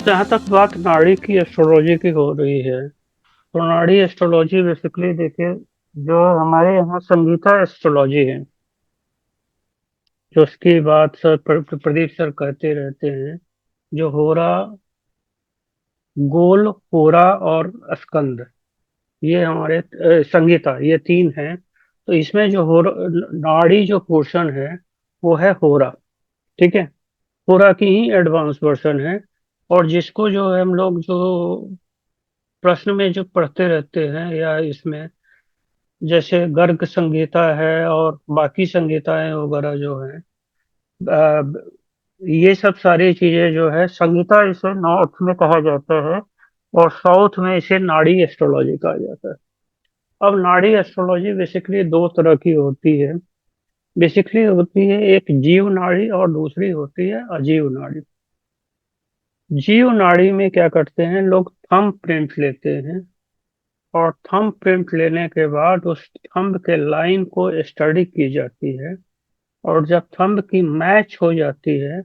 जहाँ तक बात नाड़ी की एस्ट्रोलॉजी की हो रही है, तो नाड़ी एस्ट्रोलॉजी बेसिकली देखिए, जो हमारे यहाँ संगीता एस्ट्रोलॉजी है, जो उसकी बात सर प्रदीप सर कहते रहते हैं। जो होरा, गोल, होरा और स्कंद, ये हमारे संगीता, ये तीन हैं। तो इसमें जो हो नाड़ी जो पोर्शन है वो है होरा। ठीक है, होरा की ही एडवांस वर्जन है। और जिसको जो है हम लोग जो प्रश्न में जो पढ़ते रहते हैं या इसमें, जैसे गर्ग संहिता है और बाकी संहिताएं वगैरह जो है, ये सब सारी चीजें जो है संहिता, इसे नॉर्थ में कहा जाता है और साउथ में इसे नाड़ी एस्ट्रोलॉजी कहा जाता है। अब नाड़ी एस्ट्रोलॉजी बेसिकली दो तरह की होती है। बेसिकली होती है एक जीव नाड़ी और दूसरी होती है अजीव नाड़ी। जीव नाड़ी में क्या करते हैं लोग, थंब प्रिंट लेते हैं और थंब प्रिंट लेने के बाद उस थंब के लाइन को स्टडी की जाती है। और जब थंब की मैच हो जाती है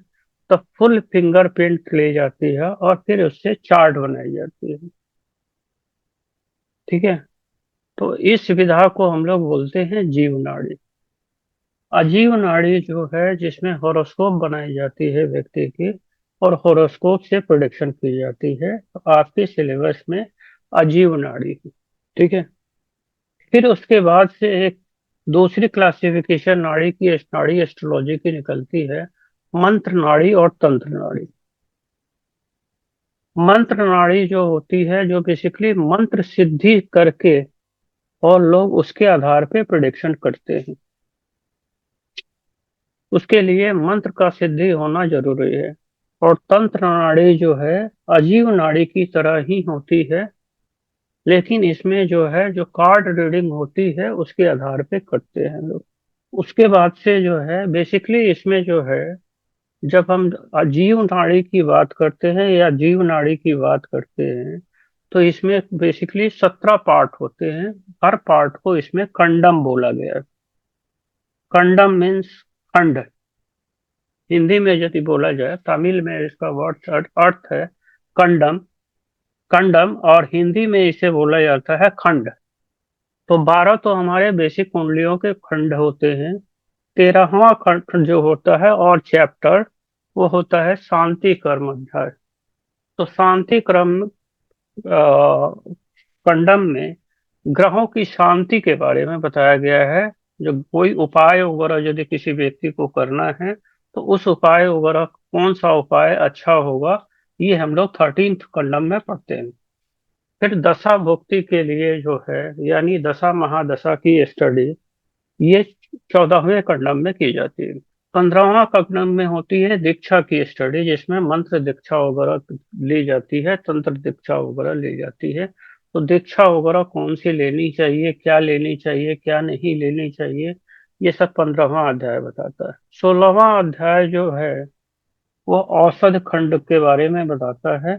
तब फुल फिंगरप्रिंट ली जाती है और फिर उससे चार्ट बनाई जाती है। ठीक है, तो इस विधा को हम लोग बोलते हैं जीव नाड़ी। अजीव नाड़ी जो है जिसमें होरोस्कोप बनाई जाती है व्यक्ति की, और होरोस्कोप से प्रोडिक्शन की जाती है, तो आपके सिलेबस में अजीव नाड़ी है। ठीक है, फिर उसके बाद से एक दूसरी क्लासिफिकेशन नाड़ी एस्ट्रोलॉजी की निकलती है, मंत्र नाड़ी और तंत्र नाड़ी। मंत्र नाड़ी जो होती है, जो बेसिकली मंत्र सिद्धि करके और लोग उसके आधार पे प्रिडिक्शन करते हैं। उसके लिए मंत्र का सिद्धि होना जरूरी है। और तंत्र नाड़ी जो है अजीव नाड़ी की तरह ही होती है, लेकिन इसमें जो है जो कार्ड रीडिंग होती है उसके आधार पे करते हैं लोग। उसके बाद से जो है बेसिकली इसमें जो है, जब हम अजीव नाड़ी की बात करते हैं या जीव नाड़ी की बात करते हैं, तो इसमें बेसिकली 17 पार्ट होते हैं। हर पार्ट को इसमें कंडम बोला गया है। कंडम मीन्स खंड। हिंदी में यदि बोला जाए, तमिल में इसका वर्ड अर्थ है कंडम। कंडम, और हिंदी में इसे बोला जाता है खंड। तो 12 तो हमारे बेसिक कुंडलियों के खंड होते हैं। 13वां खंड जो होता है और चैप्टर, वो होता है शांति कर्म अध्याय। तो शांति क्रम कंडम में ग्रहों की शांति के बारे में बताया गया है। जो कोई उपाय वगैरह यदि किसी व्यक्ति को करना है, तो उस उपाय वगैरह कौन सा उपाय अच्छा होगा, ये हम लोग 13th कंडम में पढ़ते हैं। फिर दशा भुक्ति के लिए जो है, यानी दशा महादशा की स्टडी, ये 14वें कंडम में की जाती है। 15वां कंडम में होती है दीक्षा की स्टडी, जिसमें मंत्र दीक्षा वगैरह ली जाती है, तंत्र दीक्षा वगैरह ली जाती है। तो दीक्षा वगैरह कौन सी लेनी चाहिए, क्या लेनी चाहिए, क्या नहीं लेनी चाहिए, ये सब 15वां अध्याय बताता है। 16वां अध्याय जो है वो औषध खंड के बारे में बताता है।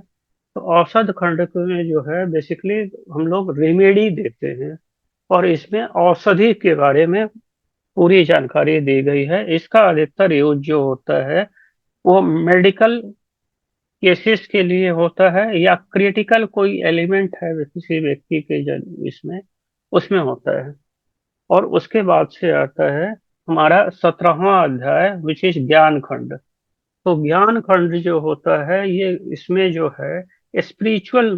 तो औषध खंड में जो है बेसिकली हम लोग रेमेडी देते हैं, और इसमें औषधि के बारे में पूरी जानकारी दी गई है। इसका अधिकतर यूज जो होता है वो मेडिकल केसेस के लिए होता है, या क्रिटिकल कोई एलिमेंट है किसी व्यक्ति के इसमें, उसमें होता है। और उसके बाद से आता है हमारा 17वां अध्याय, विच इज ज्ञान खंड। तो ज्ञान खंड जो होता है, ये इसमें जो है स्पिरिचुअल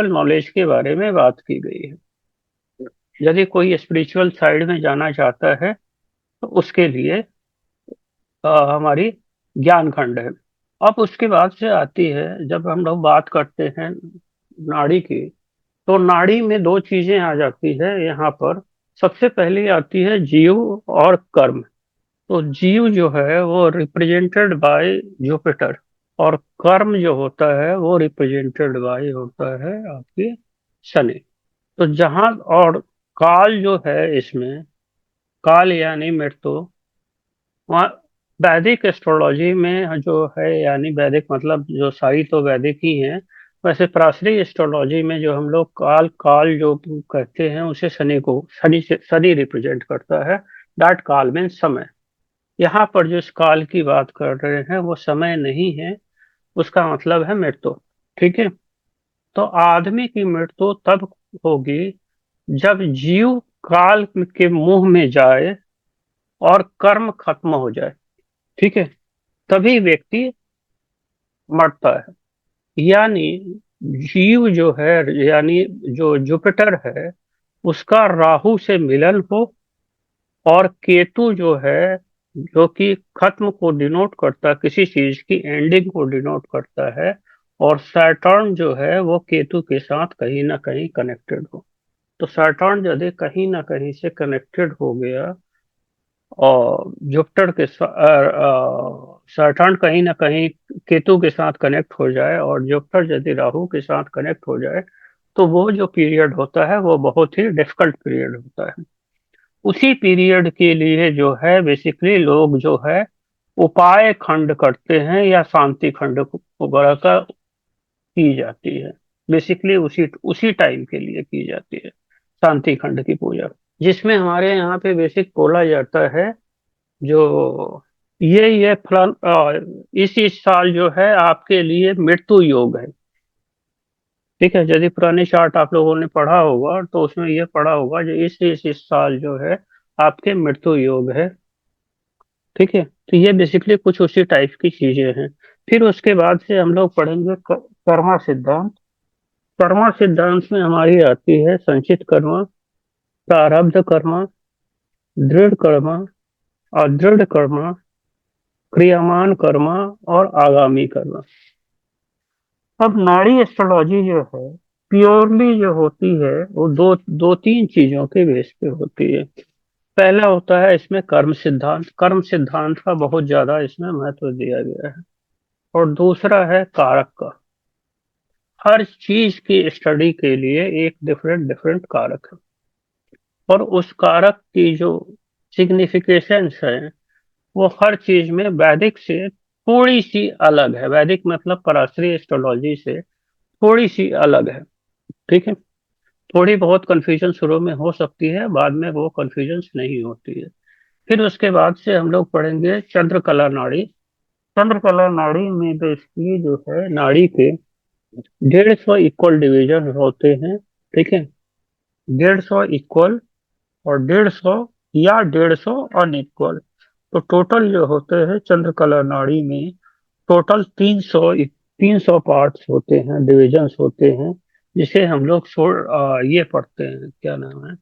नॉलेज के बारे में बात की गई है। यदि कोई स्पिरिचुअल साइड में जाना चाहता है तो उसके लिए हमारी ज्ञान खंड है। अब उसके बाद से आती है, जब हम लोग बात करते हैं नाड़ी की, तो नाड़ी में दो चीजें आ जाती है यहाँ पर। सबसे पहले आती है जीव और कर्म। तो जीव जो है वो रिप्रेजेंटेड बाय जुपिटर, और कर्म जो होता है वो रिप्रेजेंटेड बाय होता है आपके शनि। तो जहाँ और काल जो है इसमें, काल यानी मृत्यु, वहाँ वैदिक एस्ट्रोलॉजी में जो है, यानी वैदिक मतलब जो सारी तो वैदिक ही है, वैसे प्राचीन एस्ट्रोलॉजी में जो हम लोग काल काल जो कहते हैं उसे शनि रिप्रेजेंट करता है। दैट काल में समय। यहाँ पर जो इस काल की बात कर रहे हैं वो समय नहीं है, उसका मतलब है मृत्यु। ठीक है। तो आदमी की मृत्यु तब होगी जब जीव काल के मुंह में जाए और कर्म खत्म हो जाए। ठीक है। तभी व्यक्ति मरता है। यानी जीव जो है, यानी जो जुपिटर है, उसका राहु से मिलन हो, और केतु जो है, जो कि खत्म को डिनोट करता है, किसी चीज की एंडिंग को डिनोट करता है, और सैटर्न जो है वो केतु के साथ कहीं ना कहीं कनेक्टेड हो। तो सैटर्न यदि कहीं ना कहीं से कनेक्टेड हो गया, और जुपिटर के सैटर्न कहीं ना कहीं केतु के साथ कनेक्ट हो जाए, और जुपिटर यदि राहु के साथ कनेक्ट हो जाए, तो वो जो पीरियड होता है वो बहुत ही डिफिकल्ट पीरियड होता है। उसी पीरियड के लिए जो है बेसिकली लोग जो है उपाय खंड करते हैं, या शांति खंड वगैरह का की जाती है। बेसिकली उसी उसी टाइम के लिए की जाती है शांति खंड की पूजा, जिसमें हमारे यहाँ पे बेसिक बोला जाता है जो ये फलान इस साल जो है आपके लिए मृत्यु योग है। ठीक है। यदि पुराने चार्ट आप लोगों ने पढ़ा होगा तो उसमें ये पढ़ा होगा जो इस साल जो है आपके मृत्यु योग है। ठीक है। तो ये बेसिकली कुछ उसी टाइप की चीजें हैं। फिर उसके बाद से हम लोग पढ़ेंगे कर्मा सिद्धांत। कर्मा सिद्धांत में हमारी आती है संचित कर्मा, प्रारब्ध कर्मा, दृढ़ कर्मा, अदृढ़ कर्मा, क्रियामान कर्मा, और आगामी कर्मा। अब नाड़ी एस्ट्रोलॉजी जो है प्योरली जो होती है वो दो दो तीन चीजों के बेस पे होती है। पहला होता है इसमें कर्म सिद्धांत। कर्म सिद्धांत का बहुत ज्यादा इसमें महत्व दिया गया है। और दूसरा है कारक का। हर चीज की स्टडी के लिए एक डिफरेंट डिफरेंट कारक है, और उस कारक की जो सिग्निफिकेशंस है वो हर चीज में वैदिक से थोड़ी सी अलग है। वैदिक मतलब पराशरी एस्ट्रोलॉजी से थोड़ी सी अलग है। ठीक है। थोड़ी बहुत कंफ्यूजन शुरू में हो सकती है, बाद में वो कंफ्यूजन नहीं होती है। फिर उसके बाद से हम लोग पढ़ेंगे चंद्रकला नाड़ी। चंद्रकला नाड़ी में बेसिकली जो है नाड़ी के 150 इक्वल डिवीजन होते हैं। ठीक है। 150 इक्वल, और 150 या 150 अनइक्वल। तो टोटल जो होते हैं चंद्रकला नाड़ी में, टोटल 300 पार्ट्स होते हैं, डिविजन्स होते हैं, जिसे हम लोग ये पढ़ते हैं, क्या नाम है,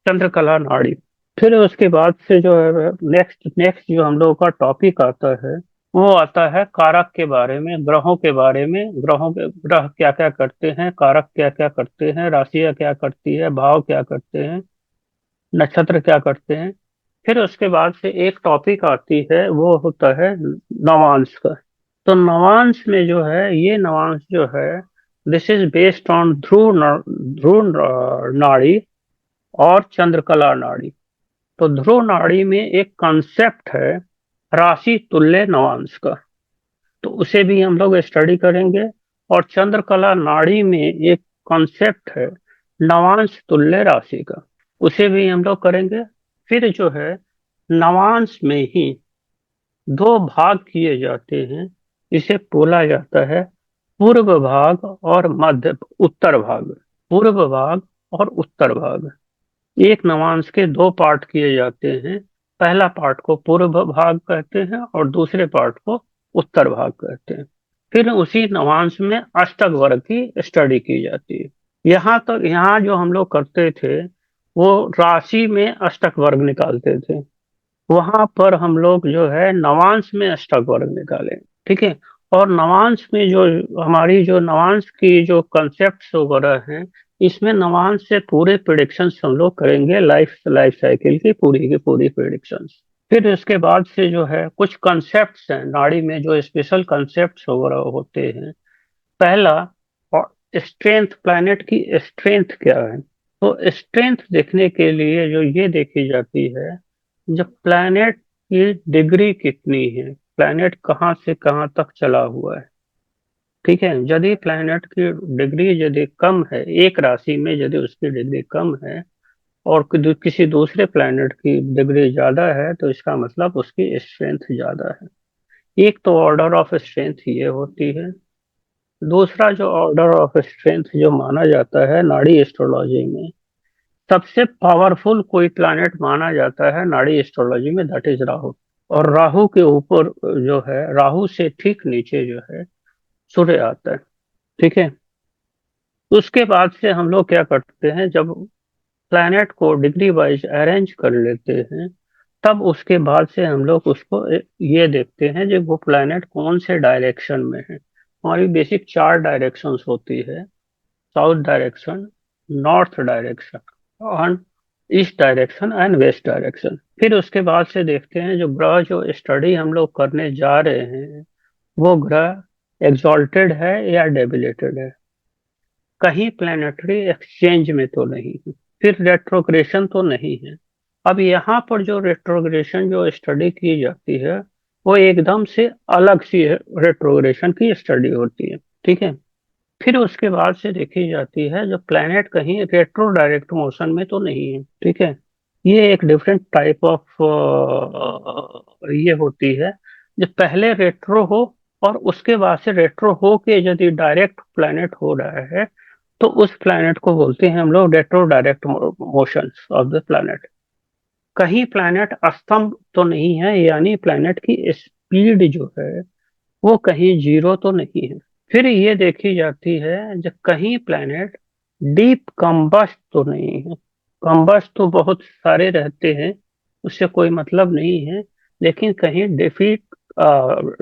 चंद्रकला नाड़ी। फिर उसके बाद से जो है नेक्स्ट नेक्स्ट जो हम लोगों का टॉपिक आता है वो आता है कारक के बारे में, ग्रहों के बारे में। ग्रहों के ग्रह क्या क्या करते हैं, कारक क्या क्या करते हैं, राशियां क्या करती है, भाव क्या करते हैं, नक्षत्र क्या करते हैं। फिर उसके बाद से एक टॉपिक आती है वो होता है नवांश का। तो नवांश में जो है, ये नवांश जो है दिस इज बेस्ड ऑन ध्रुव नाड़ी और चंद्रकला नाड़ी। तो ध्रुव नाड़ी में एक कंसेप्ट है राशि तुल्य नवांश का, तो उसे भी हम लोग स्टडी करेंगे। और चंद्रकला नाड़ी में एक कॉन्सेप्ट है नवांश तुल्य राशि का, उसे भी हम लोग करेंगे। फिर जो है नवांश में ही दो भाग किए जाते हैं। इसे बोला जाता है पूर्व भाग और मध्य उत्तर भाग। पूर्व भाग और उत्तर भाग, एक नवांश के दो पार्ट किए जाते हैं। पहला पार्ट को पूर्व भाग कहते हैं और दूसरे पार्ट को उत्तर भाग कहते हैं। फिर उसी नवांश में अष्टक वर्ग की स्टडी की जाती है। यहाँ तक, यहाँ जो हम लोग करते थे वो राशि में अष्टक वर्ग निकालते थे, वहां पर हम लोग जो है नवांश में अष्टक वर्ग निकाले। ठीक है। और नवांश में जो हमारी जो नवांश की जो कंसेप्ट वगैरह हैं, इसमें नवांश से पूरे प्रिडिक्शंस हम लोग करेंगे, लाइफ लाइफ साइकिल की पूरी प्रिडिक्शंस। फिर इसके बाद से जो है कुछ कंसेप्ट्स हैं नाड़ी में, जो स्पेशल कंसेप्ट्स वगैरह होते हैं। पहला, और स्ट्रेंथ, प्लैनेट की स्ट्रेंथ क्या है। तो स्ट्रेंथ देखने के लिए जो ये देखी जाती है, जब प्लैनेट की डिग्री कितनी है, प्लैनेट कहाँ से कहाँ तक चला हुआ है। ठीक है। यदि प्लैनेट की डिग्री यदि कम है, एक राशि में यदि उसकी डिग्री कम है, और किसी दूसरे प्लैनेट की डिग्री ज्यादा है, तो इसका मतलब उसकी स्ट्रेंथ ज्यादा है। एक तो ऑर्डर ऑफ स्ट्रेंथ ये होती है। दूसरा जो ऑर्डर ऑफ स्ट्रेंथ जो माना जाता है नाड़ी एस्ट्रोलॉजी में, सबसे पावरफुल कोई प्लैनेट माना जाता है नाड़ी एस्ट्रोलॉजी में, दैट इज राहु। और राहु के ऊपर जो है, राहु से ठीक नीचे जो है सूर्य आता है। ठीक है। उसके बाद से हम लोग क्या करते हैं, जब प्लैनेट को डिग्री वाइज अरेंज कर लेते हैं, तब उसके बाद से हम लोग उसको ये देखते हैं जो वो प्लैनेट कौन से डायरेक्शन में है। हमारी बेसिक चार डायरेक्शंस होती है: साउथ डायरेक्शन, नॉर्थ डायरेक्शन, और east direction and west direction. फिर उसके बाद से देखते हैं जो ग्रह जो स्टडी हम लोग करने जा रहे हैं, वो ग्रह एग्जॉल्टेड है या डेबिलेटेड है, कहीं प्लेनेटरी एक्सचेंज में तो नहीं है, फिर रेट्रोग्रेशन तो नहीं है। अब यहाँ पर जो रेट्रोग्रेशन जो स्टडी की जाती है, वो एकदम से अलग सी रेट्रोग्रेशन की स्टडी होती है। ठीक है। फिर उसके बाद से देखी जाती है जो प्लैनेट कहीं रेट्रो डायरेक्ट मोशन में तो नहीं है। ठीक है। ये एक डिफरेंट टाइप ऑफ ये होती है, जो पहले रेट्रो हो और उसके बाद से रेट्रो हो के यदि डायरेक्ट प्लैनेट हो रहा है, तो उस प्लैनेट को बोलते हैं हम लोग retro direct motion of the planet. कहीं प्लैनेट अस्तंभ तो नहीं है, यानी प्लैनेट की स्पीड जो है वो कहीं जीरो तो नहीं है। फिर ये देखी जाती है जब कहीं प्लैनेट डीप कंबस्ट तो नहीं है। कंबस्ट तो बहुत सारे रहते हैं, उससे कोई मतलब नहीं है, लेकिन कहीं डिफीट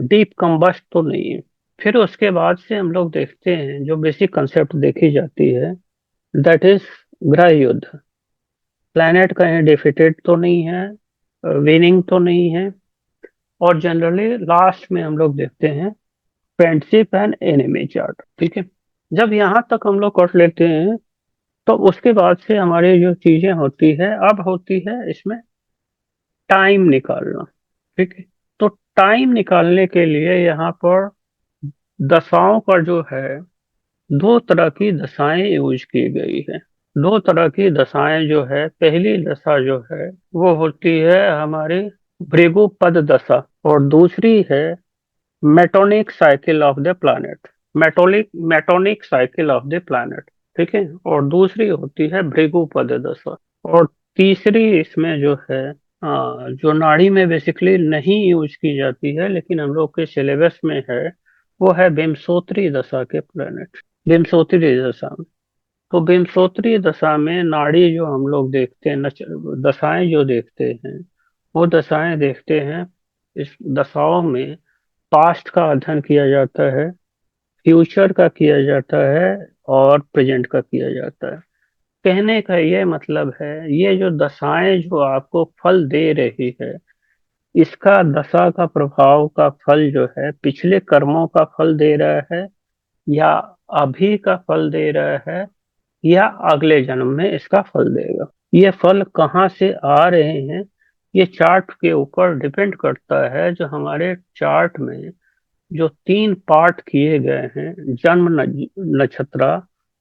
डीप कंबस्ट तो नहीं है। फिर उसके बाद से हम लोग देखते हैं जो बेसिक कंसेप्ट देखी जाती है, दैट इज गृह युद्ध। प्लैनेट कहीं डिफीटेड तो नहीं है, विनिंग तो नहीं है। और जनरली लास्ट में हम लोग देखते हैं फ्रेंडशिप एंड एनिमी चार्ट। ठीक है। जब यहाँ तक हम लोग कर लेते हैं, तो उसके बाद से हमारी जो चीजें होती है, अब होती है इसमें टाइम निकालना। ठीक है। तो टाइम निकालने के लिए यहाँ पर दशाओं का जो है, दो तरह की दशाएं यूज की गई है। दो तरह की दशाएं जो है, पहली दशा जो है वो होती है हमारी भृगुपद दशा, और दूसरी है metonic cycle of the planet. Metonic cycle of the planet. ठीक है। और दूसरी होती है भृगुपद दशा। और तीसरी इसमें जो है, जो नाड़ी में बेसिकली नहीं यूज की जाती है लेकिन हम लोग के सिलेबस में है, वो है विंशोत्तरी दशा के प्लैनेट। विंशोत्तरी दशा में, तो विंशोत्तरी दशा में नाड़ी जो हम लोग देखते हैं, दशाएं जो देखते हैं, वो दशाएं देखते हैं। इस दशाओं में पास्ट का अध्ययन किया जाता है, फ्यूचर का किया जाता है, और प्रेजेंट का किया जाता है। कहने का ये मतलब है, ये जो दशाएं जो आपको फल दे रही है, इसका दशा का प्रभाव का फल जो है पिछले कर्मों का फल दे रहा है, या अभी का फल दे रहा है, या अगले जन्म में इसका फल देगा। ये फल कहाँ से आ रहे हैं, ये चार्ट के ऊपर डिपेंड करता है। जो हमारे चार्ट में जो तीन पार्ट किए गए हैं, जन्म नक्षत्र,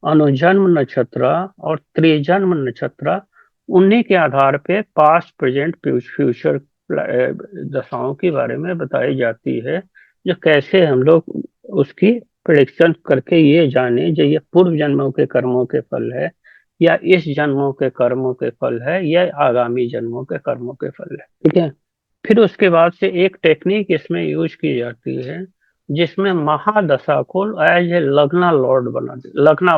अनुजन्म नक्षत्र और त्रिजन्म नक्षत्र, उन्हीं के आधार पे पास्ट प्रेजेंट फ्यूचर दशाओं के बारे में बताई जाती है, जो कैसे हम लोग उसकी प्रिडिक्शन करके ये जाने जो ये पूर्व जन्मों के कर्मों के फल है, या इस जन्मों के कर्मों के फल है, या आगामी जन्मों के कर्मों के फल है। ठीक है। फिर उसके बाद से एक टेक्निक इसमें यूज की जाती है, जिसमें महादशा को एज ए लग्ना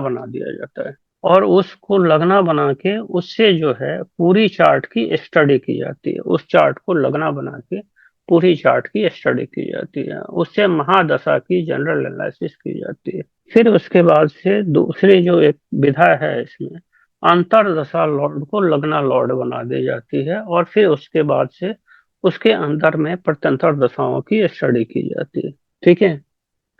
बना दिया जाता है, और उसको लग्ना बना के उससे जो है पूरी चार्ट की स्टडी की जाती है। उस चार्ट को लग्ना बना के पूरी चार्ट की स्टडी की जाती है, उससे महादशा की जनरल एनालिसिस की जाती है। फिर उसके बाद से दूसरी जो एक विधा है इसमें, अंतरदशा लॉर्ड को लग्ना लॉर्ड बना दी जाती है, और फिर उसके बाद से उसके अंदर में प्रत्यंतर दशाओं की स्टडी की जाती है। ठीक है।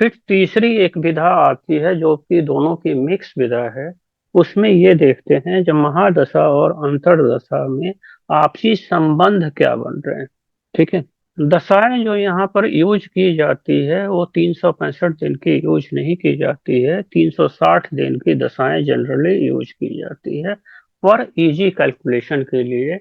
फिर तीसरी एक विधा आती है जो कि दोनों की मिक्स विधा है। उसमें ये देखते हैं जब महादशा और अंतरदशा में आपसी संबंध क्या बन रहे हैं। ठीक है। दशाएं जो यहाँ पर यूज की जाती है, वो 365 दिन की यूज नहीं की जाती है, 360 दिन की दशाएं जनरली यूज की जाती है फॉर इजी कैलकुलेशन के लिए।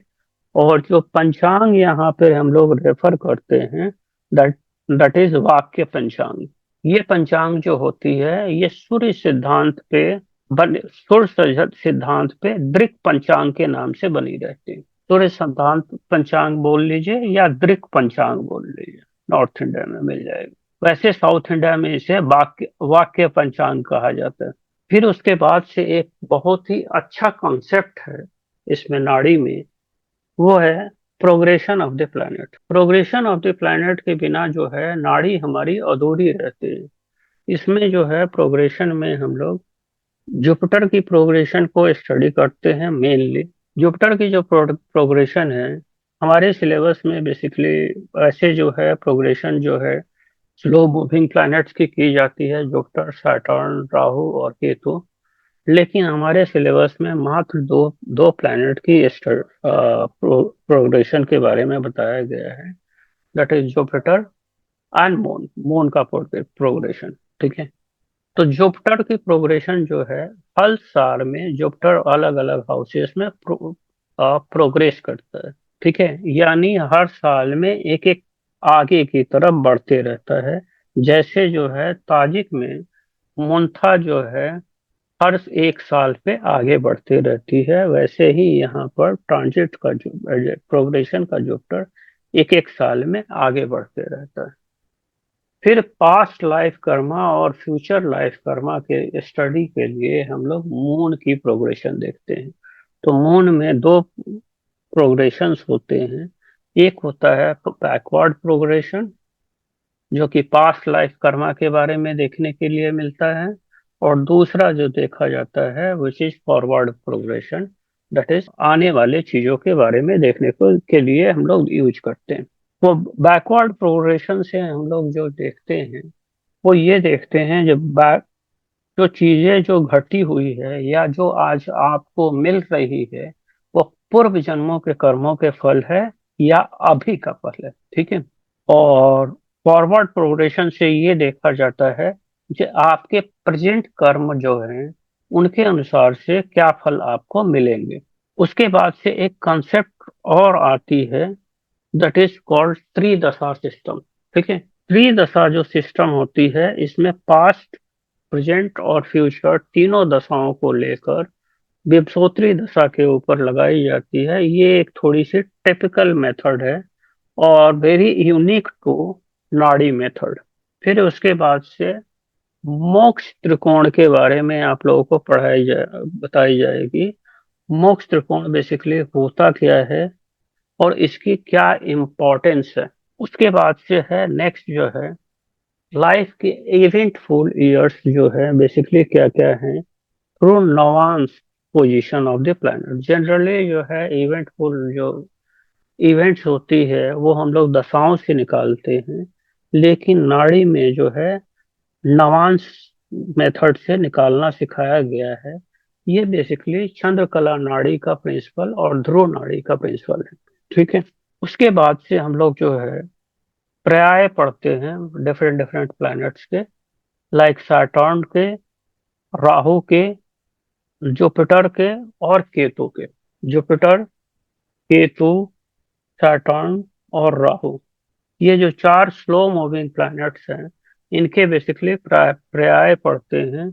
और जो पंचांग यहाँ पे हम लोग रेफर करते हैं, दैट दैट इज वाक्य पंचांग। ये पंचांग जो होती है ये सूर्य सिद्धांत पे सूर्य सिद्धांत पे दृक पंचांग के नाम से बनी रहती है। सूर्य सिद्धांत पंचांग बोल लीजिए या दृक पंचांग बोल लीजिए, नॉर्थ इंडिया में मिल जाएगा। वैसे साउथ इंडिया में इसे वाक्य वाक्य पंचांग कहा जाता है। फिर उसके बाद से एक बहुत ही अच्छा कॉन्सेप्ट है इसमें नाड़ी में, वो है progression of the planet. Progression of the planet के बिना जो है नाड़ी हमारी अधूरी रहती है। इसमें जो है प्रोग्रेशन में हम लोग जुपिटर की प्रोग्रेशन को स्टडी करते हैं मेनली। जुपिटर की जो प्रोग्रेशन है हमारे सिलेबस में बेसिकली ऐसे जो है प्रोग्रेशन जो है स्लो मूविंग प्लैनेट्स की जाती है, जुपिटर, सैटर्न, राहु और केतु। लेकिन हमारे सिलेबस में मात्र दो दो प्लैनेट की प्रोग्रेशन के बारे में बताया गया है, that is Jupiter and moon. Moon का प्रोग्रेशन, ठीक है। तो जुपिटर की प्रोग्रेशन जो है हर साल में जुपिटर अलग अलग हाउसेस में प्रोग्रेस करता है, ठीक है। यानी हर साल में एक एक आगे की तरफ बढ़ते रहता है। जैसे जो है ताजिक में मुंथा जो है हर एक साल पे आगे बढ़ती रहती है, वैसे ही यहाँ पर ट्रांजिट का जो प्रोग्रेशन का जुपिटर एक एक साल में आगे बढ़ते रहता है। फिर पास्ट लाइफ कर्मा और फ्यूचर लाइफ कर्मा के स्टडी के लिए हम लोग मून की प्रोग्रेशन देखते हैं। तो मून में दो प्रोग्रेशंस होते हैं। एक होता है बैकवर्ड प्रोग्रेशन, जो कि पास्ट लाइफ कर्मा के बारे में देखने के लिए मिलता है। और दूसरा जो देखा जाता है which is forward progression, that is आने वाले चीजों के बारे में देखने को के लिए हम लोग यूज करते हैं। वो बैकवर्ड प्रोग्रेशन से हम लोग जो देखते हैं वो ये देखते हैं जब बैक जो चीजें जो घटी हुई है या जो आज आपको मिल रही है वो पूर्व जन्मों के कर्मों के फल है या अभी का फल है, ठीक है। और फॉरवर्ड प्रोग्रेशन से ये देखा जाता है कि आपके प्रेजेंट कर्म जो हैं उनके अनुसार से क्या फल आपको मिलेंगे। उसके बाद से एक कंसेप्ट और आती है, दैट इज कॉल्ड त्रिदशा सिस्टम, ठीक है। त्रिदशा जो सिस्टम होती है इसमें पास्ट, प्रेजेंट और फ्यूचर तीनों दशाओं को लेकर विप्सोत्री दशा के ऊपर लगाई जाती है। ये एक थोड़ी सी टिपिकल मेथड है और वेरी यूनिक टू नाड़ी मेथड। फिर उसके बाद से मोक्ष त्रिकोण के बारे में आप लोगों को बताई जाएगी। मोक्ष त्रिकोण बेसिकली होता क्या है और इसकी क्या इम्पोर्टेंस है। उसके बाद से है नेक्स्ट जो है लाइफ के इवेंटफुल ईयर्स जो है बेसिकली क्या क्या है थ्रू नॉवांस position of the planet. Generally जो है इवेंटफुल जो इवेंट्स होती है वो हम लोग दशाओं से निकालते हैं, लेकिन नाड़ी में जो है नवांश मेथड से निकालना सिखाया गया है। ये बेसिकली चंद्रकला नाड़ी का प्रिंसिपल और ध्रुव नाड़ी का प्रिंसिपल है, ठीक है। उसके बाद से हम लोग जो है पर्याय पढ़ते हैं डिफरेंट डिफरेंट प्लैनेट्स के, लाइक सैटर्न के, राहु के, जुपिटर के और केतु के। जुपिटर, केतु, सैटर्न और राहु, ये जो चार स्लो मूविंग प्लैनेट्स हैं इनके बेसिकली पर्याय पढ़ते हैं।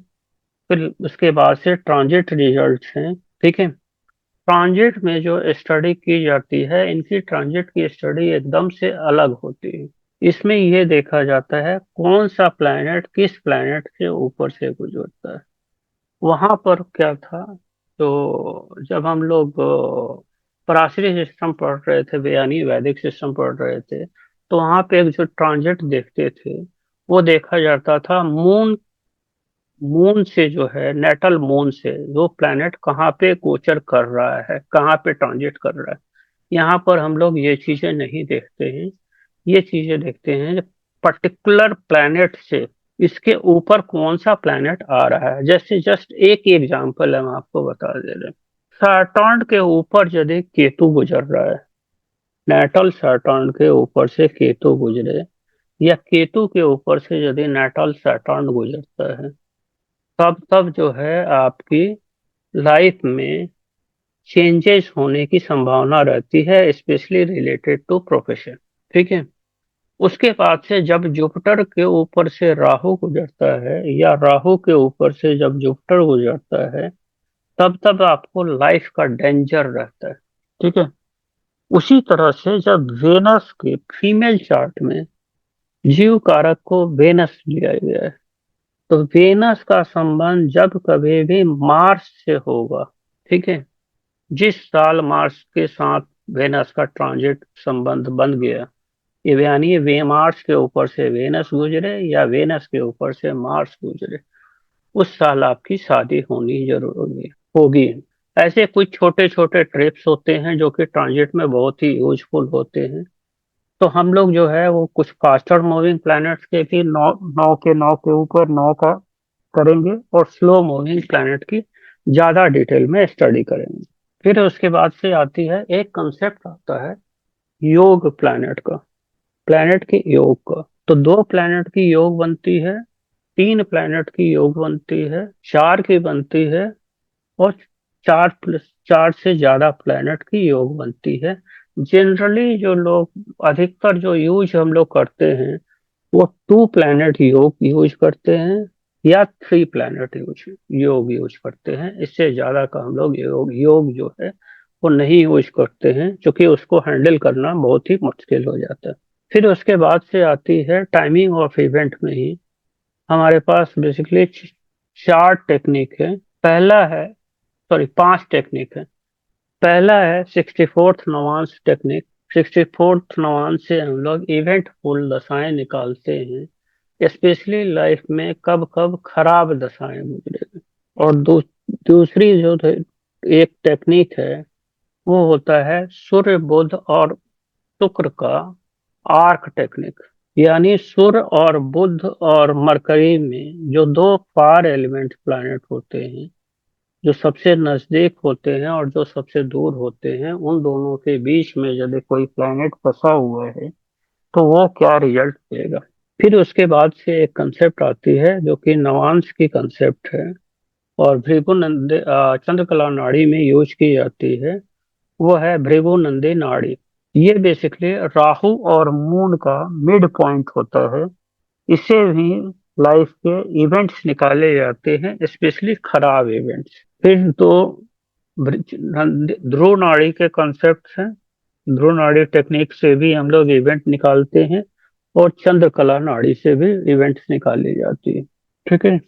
फिर उसके बाद से ट्रांजिट रिजल्ट्स हैं, ठीक है। ट्रांजिट में जो स्टडी की जाती है इनकी ट्रांजिट की स्टडी एकदम से अलग होती है। इसमें ये देखा जाता है कौन सा प्लैनेट किस प्लैनेट के ऊपर से गुजरता है। वहां पर क्या था, तो जब हम लोग पराशरी सिस्टम पढ़ रहे थे यानी वैदिक सिस्टम पढ़ रहे थे, तो वहां पे एक जो ट्रांजिट देखते थे वो देखा जाता था मून। मून से जो है नेटल मून से वो प्लैनेट कहाँ पे गोचर कर रहा है, कहाँ पे ट्रांजिट कर रहा है। यहाँ पर हम लोग ये चीजें नहीं देखते हैं। ये चीजें देखते हैं पर्टिकुलर प्लैनेट से इसके ऊपर कौन सा प्लैनेट आ रहा है। जैसे जस्ट एक एग्जांपल हम आपको बता दे रहे हैं। सैटर्न के ऊपर यदि केतु गुजर रहा है, नेटल सैटर्न के ऊपर से केतु गुजरे या केतु के ऊपर से यदि नेटल सैटर्न गुजरता है, तब तब जो है आपकी लाइफ में चेंजेस होने की संभावना रहती है, स्पेशली रिलेटेड टू प्रोफेशन, ठीक है। उसके बाद से जब जुपिटर के ऊपर से राहु गुजरता है, या राहु के ऊपर से जब जुपिटर गुजरता है, तब तब आपको लाइफ का डेंजर रहता है। ठीक है। उसी तरह से जब वेनस के फीमेल चार्ट में जीव कारक को वेनस लिया गया है, तो वेनस का संबंध जब कभी भी मार्स से होगा, ठीक है, जिस साल मार्स के साथ वेनस का ट्रांजिट संबंध बन गया, ये यानी वे मार्स के ऊपर से वेनस गुजरे या वेनस के ऊपर से मार्स गुजरे, उस साल आपकी शादी होनी जरूरी होगी। ऐसे कुछ छोटे छोटे ट्रिप्स होते हैं जो कि ट्रांजिट में बहुत ही यूजफुल होते हैं। तो हम लोग जो है वो कुछ फास्टर मूविंग प्लैनेट्स के भी नौ नौ के ऊपर नौ का करेंगे, और स्लो मूविंग प्लैनेट की ज्यादा डिटेल में स्टडी करेंगे। फिर उसके बाद से आती है एक कंसेप्ट आता है योग प्लैनेट का, प्लैनेट के योग का। तो दो प्लैनेट की योग बनती है, तीन प्लैनेट की योग बनती है, चार की बनती है, और चार प्लस चार से ज्यादा प्लैनेट की योग बनती है। जनरली जो लोग अधिकतर जो यूज हम लोग करते हैं वो टू प्लैनेट योग यूज करते हैं, या थ्री प्लैनेट योग यूज करते हैं। इससे ज्यादा का हम लोग योग योग जो है वो नहीं यूज करते हैं, क्योंकि उसको हैंडल करना बहुत ही मुश्किल हो जाता है। फिर उसके बाद से आती है टाइमिंग ऑफ इवेंट में ही हमारे पास बेसिकली चार टेक्निक है। पहला है, सॉरी, पांच टेक्निक है। पहला है 64th Navamsa technique. 64th Navamsa से हम लोग इवेंट फुल दशाएं निकालते हैं, स्पेशली लाइफ में कब कब खराब दशाएं गुजरेगी। और दूसरी जो एक टेक्निक है वो होता है सूर्य बुध और शुक्र का आर्क टेक्निक। यानी सूर्य और बुध और मरकरी में जो दो फार एलिमेंट प्लैनेट होते हैं, जो सबसे नजदीक होते हैं और जो सबसे दूर होते हैं, उन दोनों के बीच में यदि कोई प्लैनेट फंसा हुआ है तो वो क्या रिजल्ट देगा। फिर उसके बाद से एक कंसेप्ट आती है जो कि नवांश की कंसेप्ट है, और चंद्रकला नाड़ी में यूज की जाती है। वो है भृगु नंदी नाड़ी। ये बेसिकली राहु और मून का मिड पॉइंट होता है। इससे भी लाइफ के इवेंट्स निकाले जाते हैं, स्पेशली खराब इवेंट्स। फिर तो ध्रुव नाड़ी के कॉन्सेप्ट हैं। ध्रुव नाड़ी टेक्निक से भी हम लोग इवेंट निकालते हैं, और चंद्रकला नाड़ी से भी इवेंट्स निकाली जाती है। ठीक है।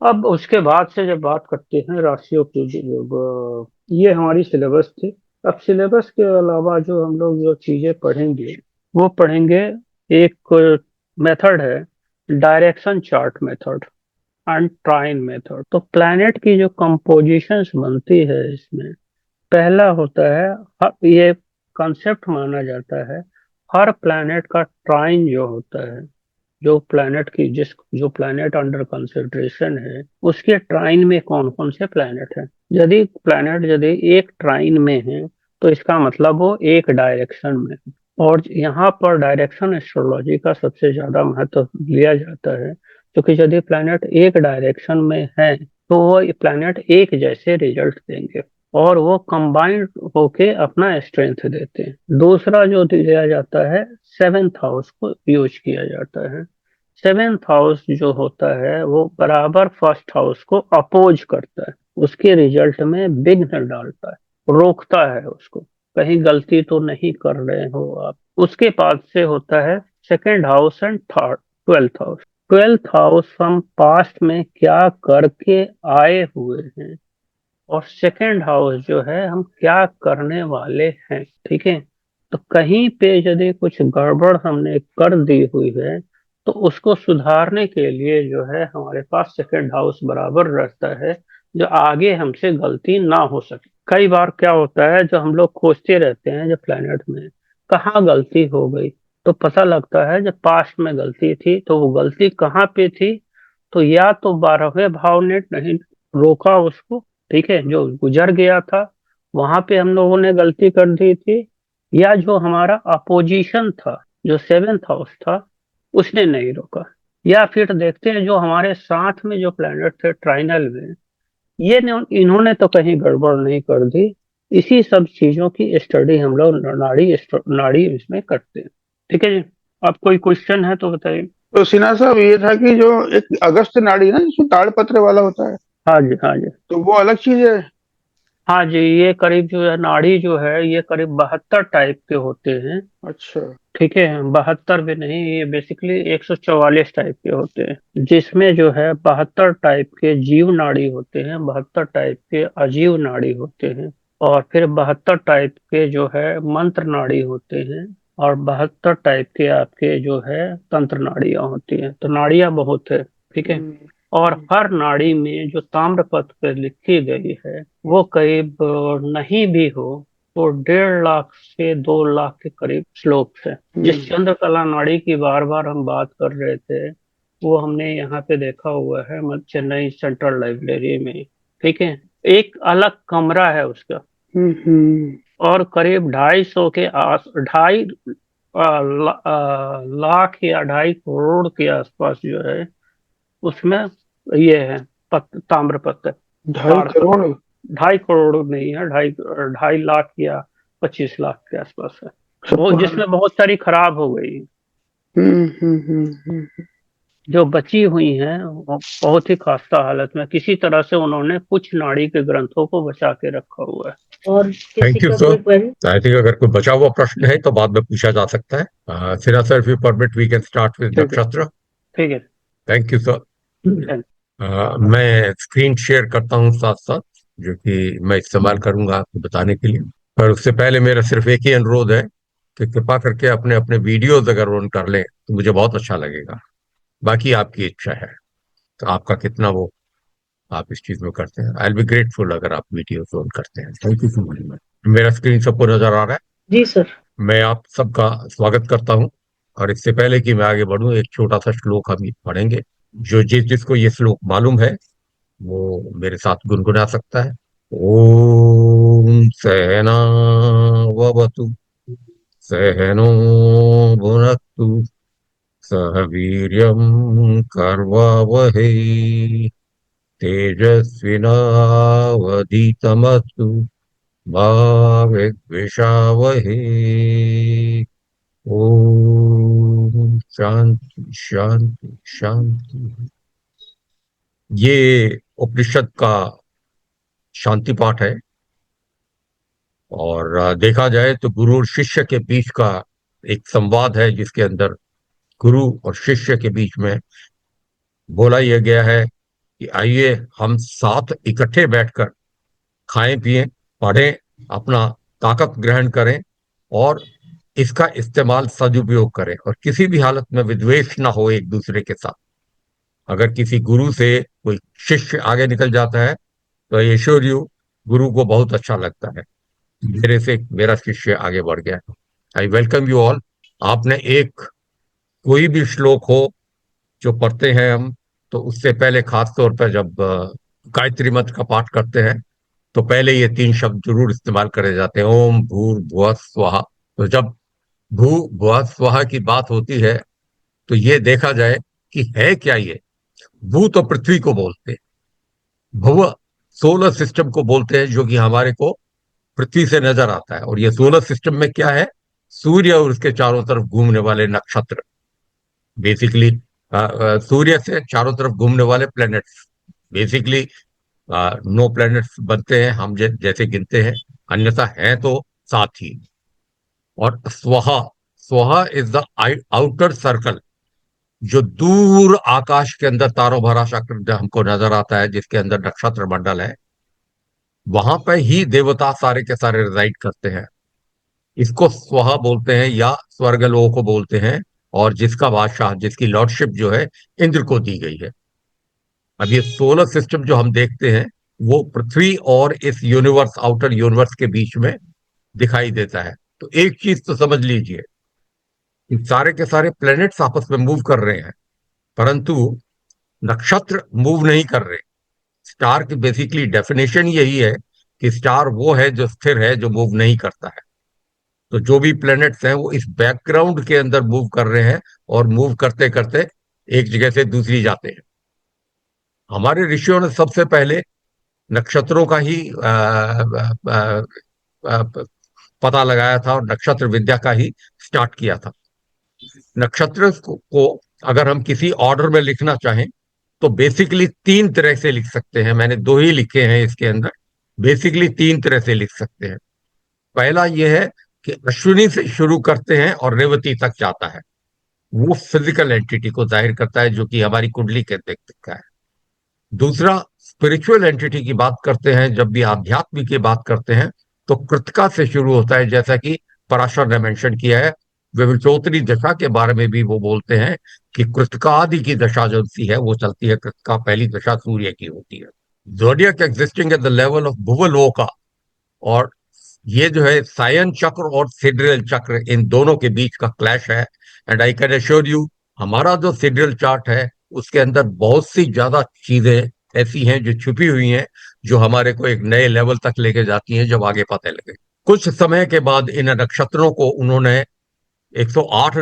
अब उसके बाद से जब बात करते हैं राशियों की, ये हमारी सिलेबस थी। अब सिलेबस के अलावा जो हम लोग जो चीजें पढ़ेंगे वो पढ़ेंगे, एक मेथड है direction chart method and trine method. तो प्लैनेट की जो कंपोजिशंस बनती है इसमें पहला होता है, ये कंसेप्ट माना जाता है, हर प्लैनेट का ट्राइन जो होता है, जो प्लैनेट अंडर कंसिडरेशन है उसके ट्राइन में कौन कौन से प्लैनेट हैं। यदि एक ट्राइन में है तो इसका मतलब वो एक डायरेक्शन में है। और यहाँ पर डायरेक्शन एस्ट्रोलॉजी का सबसे ज्यादा महत्व लिया जाता है, क्योंकि यदि प्लैनेट एक डायरेक्शन में है तो वो प्लैनेट एक जैसे रिजल्ट देंगे, और वो कंबाइंड होके अपना स्ट्रेंथ देते हैं। दूसरा जो दिया जाता है, सेवेंथ हाउस को यूज किया जाता है। सेवेंथ हाउस जो होता है वो बराबर फर्स्ट हाउस को अपोज करता है, उसके रिजल्ट में विघ्न डालता है, रोकता है उसको, कहीं गलती तो नहीं कर रहे हो आप। उसके बाद से होता है second house and third twelfth house. Twelfth house हम पास्ट में क्या करके आए हुए हैं, और सेकेंड हाउस जो है हम क्या करने वाले हैं। ठीक है। तो कहीं पे यदि कुछ गड़बड़ हमने कर दी हुई है तो उसको सुधारने के लिए जो है हमारे पास सेकेंड हाउस बराबर रहता है, जो आगे हमसे गलती ना हो सके। कई बार क्या होता है, जो हम लोग खोजते रहते हैं जो प्लेनेट में कहाँ गलती हो गई, तो पता लगता है जब पास्ट में गलती थी तो वो गलती कहाँ पे थी। तो या तो 12वें भाव ने नहीं रोका उसको, ठीक है, जो गुजर गया था वहां पे हम लोगों ने गलती कर दी थी, या जो हमारा अपोजिशन था, जो सेवेंथ हाउस था, उसने नहीं रोका। या फिर देखते हैं जो हमारे साथ में जो प्लैनेट थे ट्राइनल में, इन्होंने तो कहीं गड़बड़ नहीं कर दी। इसी सब चीजों की स्टडी हम लोग नाड़ी नाड़ी इसमें करते हैं। ठीक है जी। आप कोई क्वेश्चन है तो बताइए। तो सिन्हा साहब, ये था कि जो एक अगस्त नाड़ी है ना, जिसमें ताड़पत्र वाला होता है, हाँ जी, हाँ जी। तो वो अलग चीज है? हाँ जी, ये करीब जो है नाड़ी जो है ये करीब 72 टाइप के होते हैं। अच्छा। ठीक है, 72 भी नहीं, ये बेसिकली 144 टाइप के होते हैं, जिसमें जो है 72 टाइप के जीव नाड़ी होते हैं, 72 टाइप के अजीव नाड़ी होते हैं, और फिर 72 टाइप के जो है मंत्र नाड़ी होते हैं, और 72 टाइप के आपके जो है तंत्र नाड़ियां होती हैं। तो नाड़ियां बहुत है। ठीक है। हम्म। और हम्म। हर नाड़ी में जो ताम्रपत्र पर लिखी गई है वो करीब नहीं भी हो तो 1.5 लाख से 2 लाख के करीब श्लोक है। जिस हम्म। चंद्रकला नाड़ी की बार बार हम बात कर रहे थे, वो हमने यहाँ पे देखा हुआ है चेन्नई सेंट्रल लाइब्रेरी में। ठीक है। एक अलग कमरा है उसका, हम्म। और करीब 250 के आस ढाई लाख या 2.5 करोड़ के आसपास जो है उसमें ये है ताम्र पत्र, 2.5 करोड़? 2.5 करोड़ नहीं है, 2.5 लाख या 25 लाख के आसपास है। सब वो पुराना? जिसमें बहुत सारी खराब हो गई, हम्म। जो बची हुई हैं वो बहुत ही खस्ता हालत में, किसी तरह से उन्होंने कुछ नाड़ी के ग्रंथों को बचा के रखा हुआ है। और थैंक किसी यू का सर। कोई क्वेरी? आई थिंक अगर कोई बचा हुआ प्रश्न है तो बाद में पूछा जा सकता है। Sinha sir, if you permit we can start with ठीक है। नक्षत्र। ठीक है। Thank you sir. धन्य- मैं स्क्रीन शेयर करता हूँ साथ साथ, जो कि मैं इस्तेमाल करूंगा आपको बताने के लिए। पर उससे पहले मेरा सिर्फ एक ही अनुरोध है कि कृपा करके अपने अपने वीडियोज अगर ऑन कर लें तो मुझे बहुत अच्छा लगेगा। बाकी आपकी इच्छा है, तो आपका कितना वो आप इस चीज में करते हैं। आई विल बी ग्रेटफुल अगर आप वीडियोज ऑन करते हैं। Thank you so much. मेरा स्क्रीन सबको नजर आ रहा है? जी सर। मैं आप सबका स्वागत करता हूं। और इससे पहले कि मैं आगे बढ़ूं, एक छोटा सा श्लोक हम पढ़ेंगे। जो जिसको ये श्लोक मालूम है वो मेरे साथ गुनगुना सकता है। ओम सहना ववतु सहनो भुनक्तु सह वीर्यं कर्वावहै तेजस्विनावधीतमस्तु मा विद्विषावहै। ओम शांति शांति शांति। ये उपनिषद का शांति पाठ है। और देखा जाए तो गुरु और शिष्य के बीच का एक संवाद है, जिसके अंदर गुरु और शिष्य के बीच में बोला यह गया है कि आइए हम साथ इकट्ठे बैठकर खाएं पिएं, पढ़ें, अपना ताकत ग्रहण करें, और इसका इस्तेमाल सदुपयोग करें, और किसी भी हालत में विद्वेष ना हो एक दूसरे के साथ। अगर किसी गुरु से कोई शिष्य आगे निकल जाता है तो आई एश्योर यू, गुरु को बहुत अच्छा लगता है मेरे से मेरा शिष्य आगे बढ़ गया। I welcome you all. आपने एक कोई भी श्लोक हो जो पढ़ते हैं हम, तो उससे पहले खास तौर पर जब गायत्री मंत्र का पाठ करते हैं तो पहले ये तीन शब्द जरूर इस्तेमाल करे जाते हैं, ओम भूर भुवः स्वहा। तो जब भू भुवः स्वहा की बात होती है तो ये देखा जाए कि है क्या ये। भू तो पृथ्वी को बोलते हैं, भुव सोलर सिस्टम को बोलते हैं, जो कि हमारे को पृथ्वी से नजर आता है। और ये सोलर सिस्टम में क्या है? सूर्य और उसके चारों तरफ घूमने वाले नक्षत्र, बेसिकली सूर्य से चारों तरफ घूमने वाले प्लैनेट्स। बेसिकली 9 प्लैनेट्स बनते हैं हम जैसे गिनते हैं, अन्यथा हैं तो साथ ही। और स्वहा, स्वहा इज द आउटर सर्कल, जो दूर आकाश के अंदर तारों भरा चक्र हमको नजर आता है, जिसके अंदर नक्षत्र मंडल है। वहां पर ही देवता सारे के सारे रिजाइड करते हैं। इसको स्वहा बोलते हैं या स्वर्गलोक को बोलते हैं। और जिसका बादशाह, जिसकी लॉर्डशिप जो है इंद्र को दी गई है। अब ये सोलर सिस्टम जो हम देखते हैं वो पृथ्वी और इस यूनिवर्स, आउटर यूनिवर्स के बीच में दिखाई देता है। तो एक चीज तो समझ लीजिए कि सारे के सारे प्लैनेट्स आपस में मूव कर रहे हैं, परंतु नक्षत्र मूव नहीं कर रहे। स्टार की बेसिकली डेफिनेशन यही है कि स्टार वो है जो स्थिर है, जो मूव नहीं करता है। तो जो भी प्लैनेट्स हैं वो इस बैकग्राउंड के अंदर मूव कर रहे हैं, और मूव करते करते एक जगह से दूसरी जाते हैं। हमारे ऋषियों ने सबसे पहले नक्षत्रों का ही पता लगाया था, और नक्षत्र विद्या का ही स्टार्ट किया था। नक्षत्र को अगर हम किसी ऑर्डर में लिखना चाहें तो बेसिकली तीन तरह से लिख सकते हैं। मैंने दो ही लिखे हैं इसके अंदर। बेसिकली तीन तरह से लिख सकते हैं। पहला यह है कि अश्विनी से शुरू करते हैं और रेवती तक जाता है। वो फिजिकल एंटिटी को जाहिर करता है जो कि हमारी कुंडली के देख सकता है। दूसरा, स्पिरिचुअल एंटिटी की बात करते हैं, जब भी आध्यात्म की बात करते हैं तो कृतिका से शुरू होता है, जैसा कि पराशर ने मेंशन किया है। विविचोतरी दशा के बारे में भी वो बोलते हैं कि कृतिका आदि की दशा जो सी है वो चलती है। कृतिका पहली दशा सूर्य की होती है। Zodiac existing at the level of Bhuvaloka, और ये जो है सायन चक्र और सिड्रल चक्र, इन दोनों के बीच का क्लैश है। And I can assure you, हमारा जो सिड्रल चार्ट है उसके अंदर बहुत सी ज्यादा चीजें ऐसी हैं जो छुपी हुई हैं, जो हमारे को एक नए लेवल तक लेके जाती हैं जब आगे पता लगे। कुछ समय के बाद इन नक्षत्रों को उन्होंने 108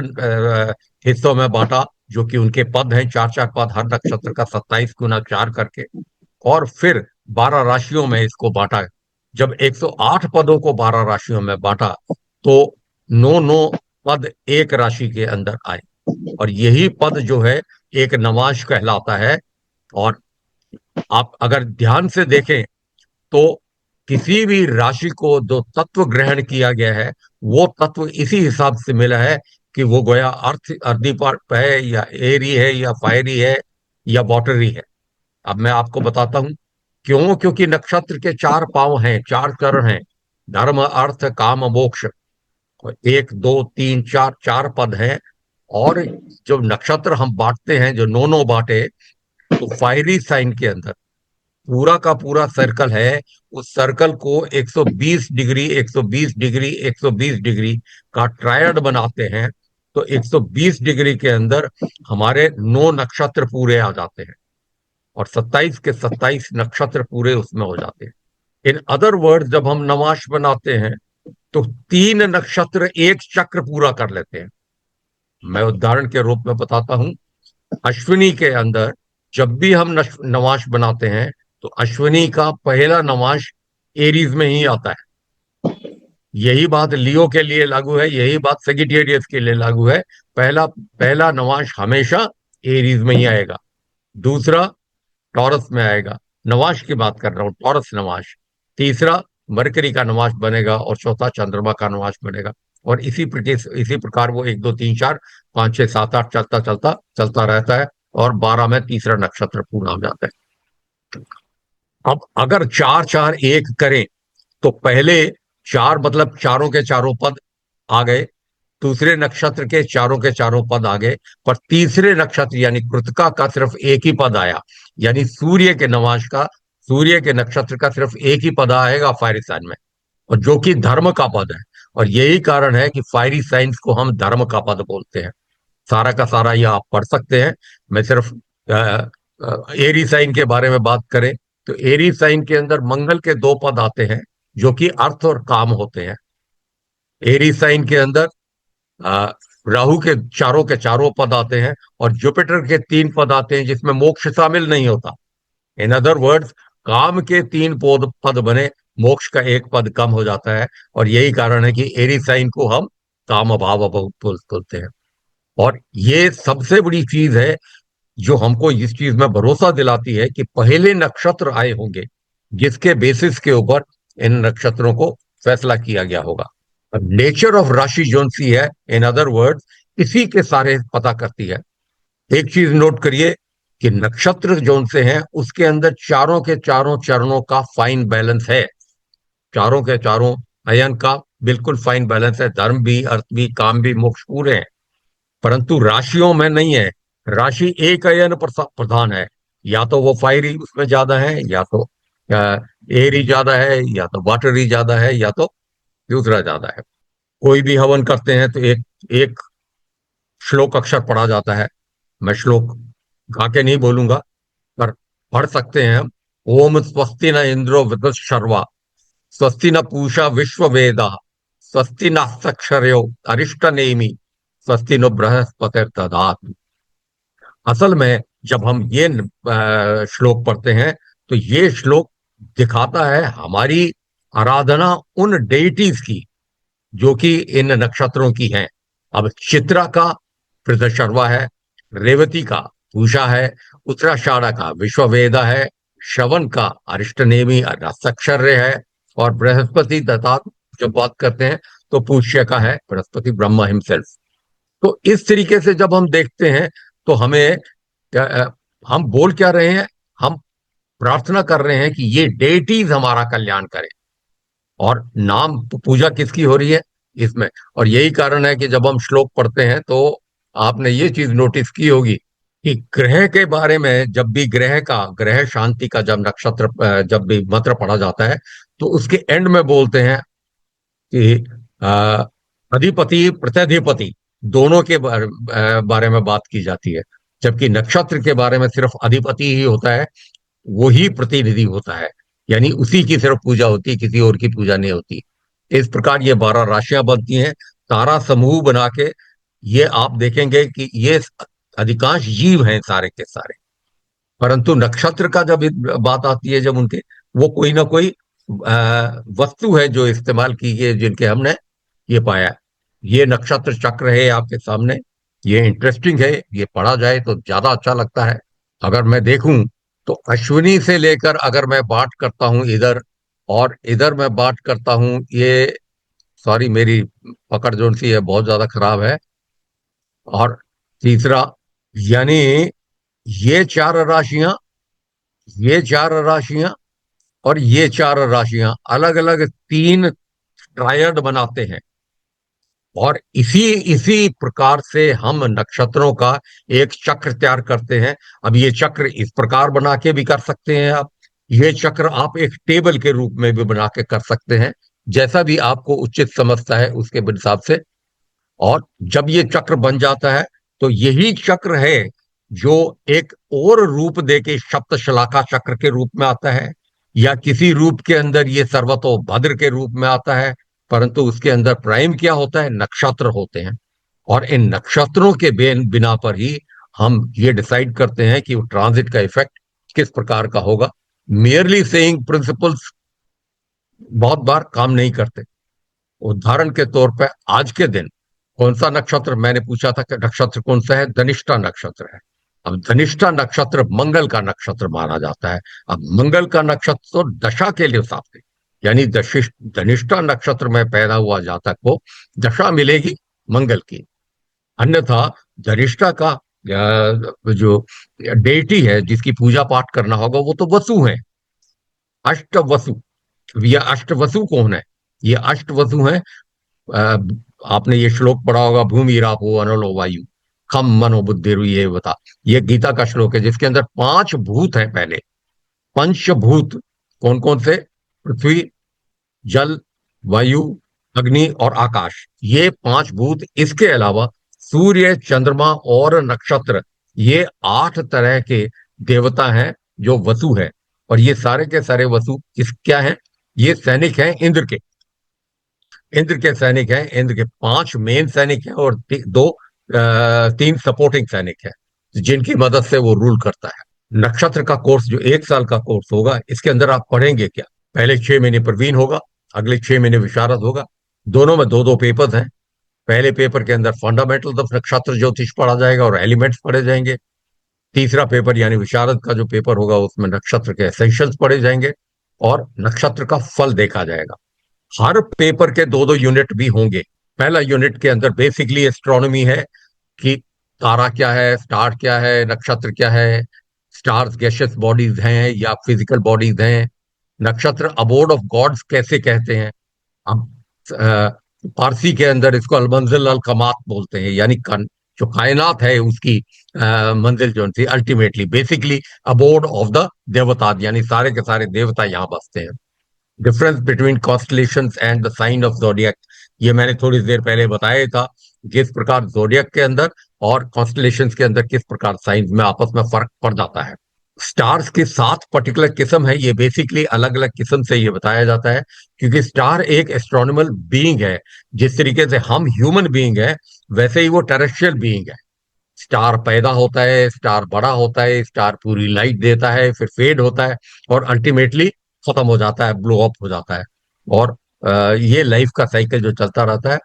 हिस्सों में बांटा, जो कि उनके पद हैं, चार चार पद, हर नक्षत्र का 27 गुना 4 करके, और फिर 12 राशियों में इसको बांटा। जब 108 पदों को 12 राशियों में बांटा तो 9 पद एक राशि के अंदर आए, और यही पद जो है एक नवांश कहलाता है। और आप अगर ध्यान से देखें तो किसी भी राशि को जो तत्व ग्रहण किया गया है वो तत्व इसी हिसाब से मिला है कि वो गोया अर्थ अर्धी पार्ट है, या एरी है, या फायरी है, या वाटरी है। अब मैं आपको बताता हूं क्यों। क्योंकि नक्षत्र के चार पांव हैं, चार चरण हैं, धर्म अर्थ काम मोक्ष। और एक दो तीन चार, चार पद हैं। और जो नक्षत्र हम बांटते हैं, जो नो बांटे, तो फायरी साइन के अंदर पूरा का पूरा सर्कल है। उस सर्कल को 120 डिग्री 120 डिग्री 120 डिग्री का ट्रायड बनाते हैं। तो 120 डिग्री के अंदर हमारे 9 नक्षत्र पूरे आ जाते हैं, और 27 के 27 नक्षत्र पूरे उसमें हो जाते हैं। इन अदर वर्ड, जब हम नवांश बनाते हैं तो 3 नक्षत्र एक चक्र पूरा कर लेते हैं। मैं उदाहरण के रूप में बताता हूं। अश्विनी के अंदर जब भी हम नवांश बनाते हैं तो अश्विनी का पहला नवांश एरीज में ही आता है। यही बात लियो के लिए लागू है, यही बात सेजिटेरियस के लिए लागू है। पहला पहला नवांश हमेशा एरीज में ही आएगा। दूसरा टॉरस में आएगा। नवांश की बात कर रहा हूं, टॉरस नवांश। तीसरा मरकरी का नवांश बनेगा, और चौथा चंद्रमा का नवांश बनेगा। और इसी प्रकार वो 1 2 3 4 5 6 7 8 चलता चलता चलता रहता है, और 12 में तीसरा नक्षत्र पूरा हो जाता है। अब अगर 4 4 1 करें तो पहले 4 मतलब चारों के चारों पद आ गए, दूसरे नक्षत्र के चारों पद आ गए, पर तीसरे नक्षत्र यानी कृतिका का सिर्फ एक ही पद आया। यानी सूर्य के नवांश का, सूर्य के नक्षत्र का सिर्फ एक ही पद आएगा फायरी साइन में, और जो कि धर्म का पद है। और यही कारण है कि फायरी साइंस को हम धर्म का पद बोलते हैं। सारा का सारा ये आप पढ़ सकते हैं। मैं सिर्फ एरी साइन के बारे में बात करें तो एरी साइन के अंदर मंगल के 2 पद आते हैं जो कि अर्थ और काम होते हैं। एरी साइन के अंदर राहु के चारों पद आते हैं, और जुपिटर के 3 पद आते हैं जिसमें मोक्ष शामिल नहीं होता। इन अदर वर्ड्स, काम के 3 पद बने, मोक्ष का एक पद कम हो जाता है। और यही कारण है कि एरी साइन को हम काम अभाव बोलते हैं। और ये सबसे बड़ी चीज है जो हमको इस चीज में भरोसा दिलाती है कि पहले नक्षत्र आए होंगे जिसके बेसिस के ऊपर इन नक्षत्रों को फैसला किया गया होगा। नेचर ऑफ राशि जोन सी है, इन अदर वर्ड्स, इसी के सारे पता करती है। एक चीज नोट करिए कि नक्षत्र जोन से हैं उसके अंदर चारों के चारों चरणों का फाइन बैलेंस है। चारों के चारों अयन का बिल्कुल फाइन बैलेंस है। धर्म भी, अर्थ भी, काम भी, मोक्ष पूरे हैं। परंतु राशियों में नहीं है। राशि एक अयन प्रधान है। या तो वो फायरी उसमें ज्यादा है, या तो एरी ज्यादा है, या तो वाटरी ज्यादा है, या तो दूसरा ज्यादा है। कोई भी हवन करते हैं तो एक एक श्लोक अक्षर पढ़ा जाता है। मैं श्लोक गा के नहीं बोलूंगा, पर पढ़ सकते हैं हम। ओम स्वस्ति न इंद्रो वृद्धश्रवा, स्वस्ति न पूषा विश्व वेदा, स्वस्ति नक्षर्यो अरिष्ट नेमि, स्वस्ति नो बृहस्पतिर्दधातु। असल में जब हम ये श्लोक पढ़ते हैं तो ये श्लोक दिखाता है हमारी आराधना उन डेइटीज की जो कि इन नक्षत्रों की हैं। अब चित्रा का पृथशर्वा है, रेवती का पूषा है, उत्तराषाढ़ा का विश्ववेदा है, श्रवण का अरिष्टनेमि रसक्षर्य है, और बृहस्पति दत्ता जब बात करते हैं तो पुष्य का है बृहस्पति ब्रह्मा हिमसेल्फ। तो इस तरीके से जब हम देखते हैं तो हमें हम बोल क्या रहे हैं, हम प्रार्थना कर रहे हैं कि ये डेटीज हमारा कल्याण करें। और नाम पूजा किसकी हो रही है इसमें, और यही कारण है कि जब हम श्लोक पढ़ते हैं तो आपने ये चीज नोटिस की होगी कि ग्रह के बारे में, जब भी ग्रह शांति का जब नक्षत्र जब भी मंत्र पढ़ा जाता है तो उसके एंड में बोलते हैं कि अ, अधिपति प्रत्यधिपति दोनों के बारे में बात की जाती है, जबकि नक्षत्र के बारे में सिर्फ अधिपति ही होता है, वो ही प्रतिनिधि होता है, यानी उसी की सिर्फ पूजा होती है, किसी और की पूजा नहीं होती। इस प्रकार ये 12 राशियां बनती हैं तारा समूह बना के। ये आप देखेंगे कि ये अधिकांश जीव हैं सारे के सारे, परंतु नक्षत्र का जब बात आती है, जब उनके वो कोई ना कोई वस्तु है जो इस्तेमाल की है, जिनके हमने ये पाया है। ये नक्षत्र चक्र है आपके सामने, ये इंटरेस्टिंग है, ये पढ़ा जाए तो ज्यादा अच्छा लगता है। अगर मैं देखूं तो अश्विनी से लेकर अगर मैं बात करता हूं इधर, और इधर मैं बात करता हूं ये, सॉरी मेरी पकड़ जोड़ सी है बहुत ज्यादा खराब है, और तीसरा, यानी ये चार राशियां, ये चार राशियां और ये चार राशियां अलग अलग तीन ट्रायड बनाते हैं। और इसी इसी प्रकार से हम नक्षत्रों का एक चक्र तैयार करते हैं। अब ये चक्र इस प्रकार बना के भी कर सकते हैं आप, ये चक्र आप एक टेबल के रूप में भी बना के कर सकते हैं, जैसा भी आपको उचित समझता है उसके हिसाब से। और जब ये चक्र बन जाता है तो यही चक्र है जो एक और रूप देके सप्तशलाका चक्र के रूप में आता है, या किसी रूप के अंदर ये सर्वतोभद्र के रूप में आता है, परंतु उसके अंदर प्राइम क्या होता है, नक्षत्र होते हैं। और इन नक्षत्रों के बिना पर ही हम ये डिसाइड करते हैं कि वो ट्रांजिट का इफेक्ट किस प्रकार का होगा। मेयरली सेइंग प्रिंसिपल्स बहुत बार काम नहीं करते। उदाहरण के तौर पर आज के दिन कौन सा नक्षत्र, मैंने पूछा था कि नक्षत्र कौन सा है, धनिष्ठा नक्षत्र है। अब धनिष्ठा नक्षत्र मंगल का नक्षत्र माना जाता है। अब मंगल का नक्षत्र तो दशा के लिए हिसाब से, यानी धनिष्ठा नक्षत्र में पैदा हुआ जातक को दशा मिलेगी मंगल की। अन्यथा धनिष्ठा का जो डेटी है जिसकी पूजा पाठ करना होगा वो तो वसु है, अष्ट वसु। ये अष्ट वसु कौन है, ये अष्ट वसु है, आपने ये श्लोक पढ़ा होगा, भूमि रापो अनलो वायु खम मनो बुद्धि ये बता। ये गीता का श्लोक है जिसके अंदर 5 भूत हैं। पहले पंचभूत कौन कौन से, पृथ्वी, जल, वायु, अग्नि और आकाश, ये 5 भूत। इसके अलावा सूर्य, चंद्रमा और नक्षत्र, ये 8 तरह के देवता हैं जो वसु है। और ये सारे के सारे वसु किस क्या हैं, ये सैनिक हैं इंद्र के। इंद्र के सैनिक हैं, इंद्र के 5 मेन सैनिक हैं और 3 सपोर्टिंग सैनिक हैं जिनकी मदद से वो रूल करता है। नक्षत्र का कोर्स जो 1 साल का कोर्स होगा, इसके अंदर आप पढ़ेंगे क्या, पहले 6 महीने प्रवीण होगा, अगले 6 महीने विशारद होगा। दोनों में 2-2 पेपर्स हैं। पहले पेपर के अंदर फंडामेंटल ऑफ नक्षत्र ज्योतिष पढ़ा जाएगा और एलिमेंट्स पढ़े जाएंगे। तीसरा पेपर यानी विशारद का जो पेपर होगा उसमें नक्षत्र के एसेंशियल्स पढ़े जाएंगे और नक्षत्र का फल देखा जाएगा। हर पेपर के 2-2 यूनिट भी होंगे। पहला यूनिट के अंदर बेसिकली एस्ट्रोनॉमी है कि तारा क्या है, स्टार क्या है, नक्षत्र क्या है, स्टार्स गैशियस बॉडीज हैं या फिजिकल बॉडीज हैं, नक्षत्र अबोर्ड ऑफ गॉड्स कैसे कहते हैं। अब पारसी के अंदर इसको अलमंजिल अल कमात बोलते हैं, यानी जो कायनात है उसकी मंजिल जो थी, ultimately basically abode of the devata, यानी सारे के सारे देवता यहाँ बसते हैं। Difference between constellations and the sign of zodiac, ये मैंने थोड़ी देर पहले बताया था, किस प्रकार जोडियक के अंदर और कॉन्स्टलेशंस के अंदर किस प्रकार साइंस में आपस में फर्क पड़ जाता है। स्टार्स की 7 पर्टिकुलर किस्म है, ये बेसिकली अलग अलग किस्म से ये बताया जाता है, क्योंकि स्टार एक एस्ट्रोनॉमल बीइंग है। जिस तरीके से हम ह्यूमन बीइंग है वैसे ही वो टेरेस्ट्रियल बीइंग है। स्टार पैदा होता है, स्टार बड़ा होता है, स्टार पूरी लाइट देता है, फिर फेड होता है और अल्टीमेटली खत्म हो जाता है, ब्लो अप हो जाता है। और ये लाइफ का साइकिल जो चलता रहता है,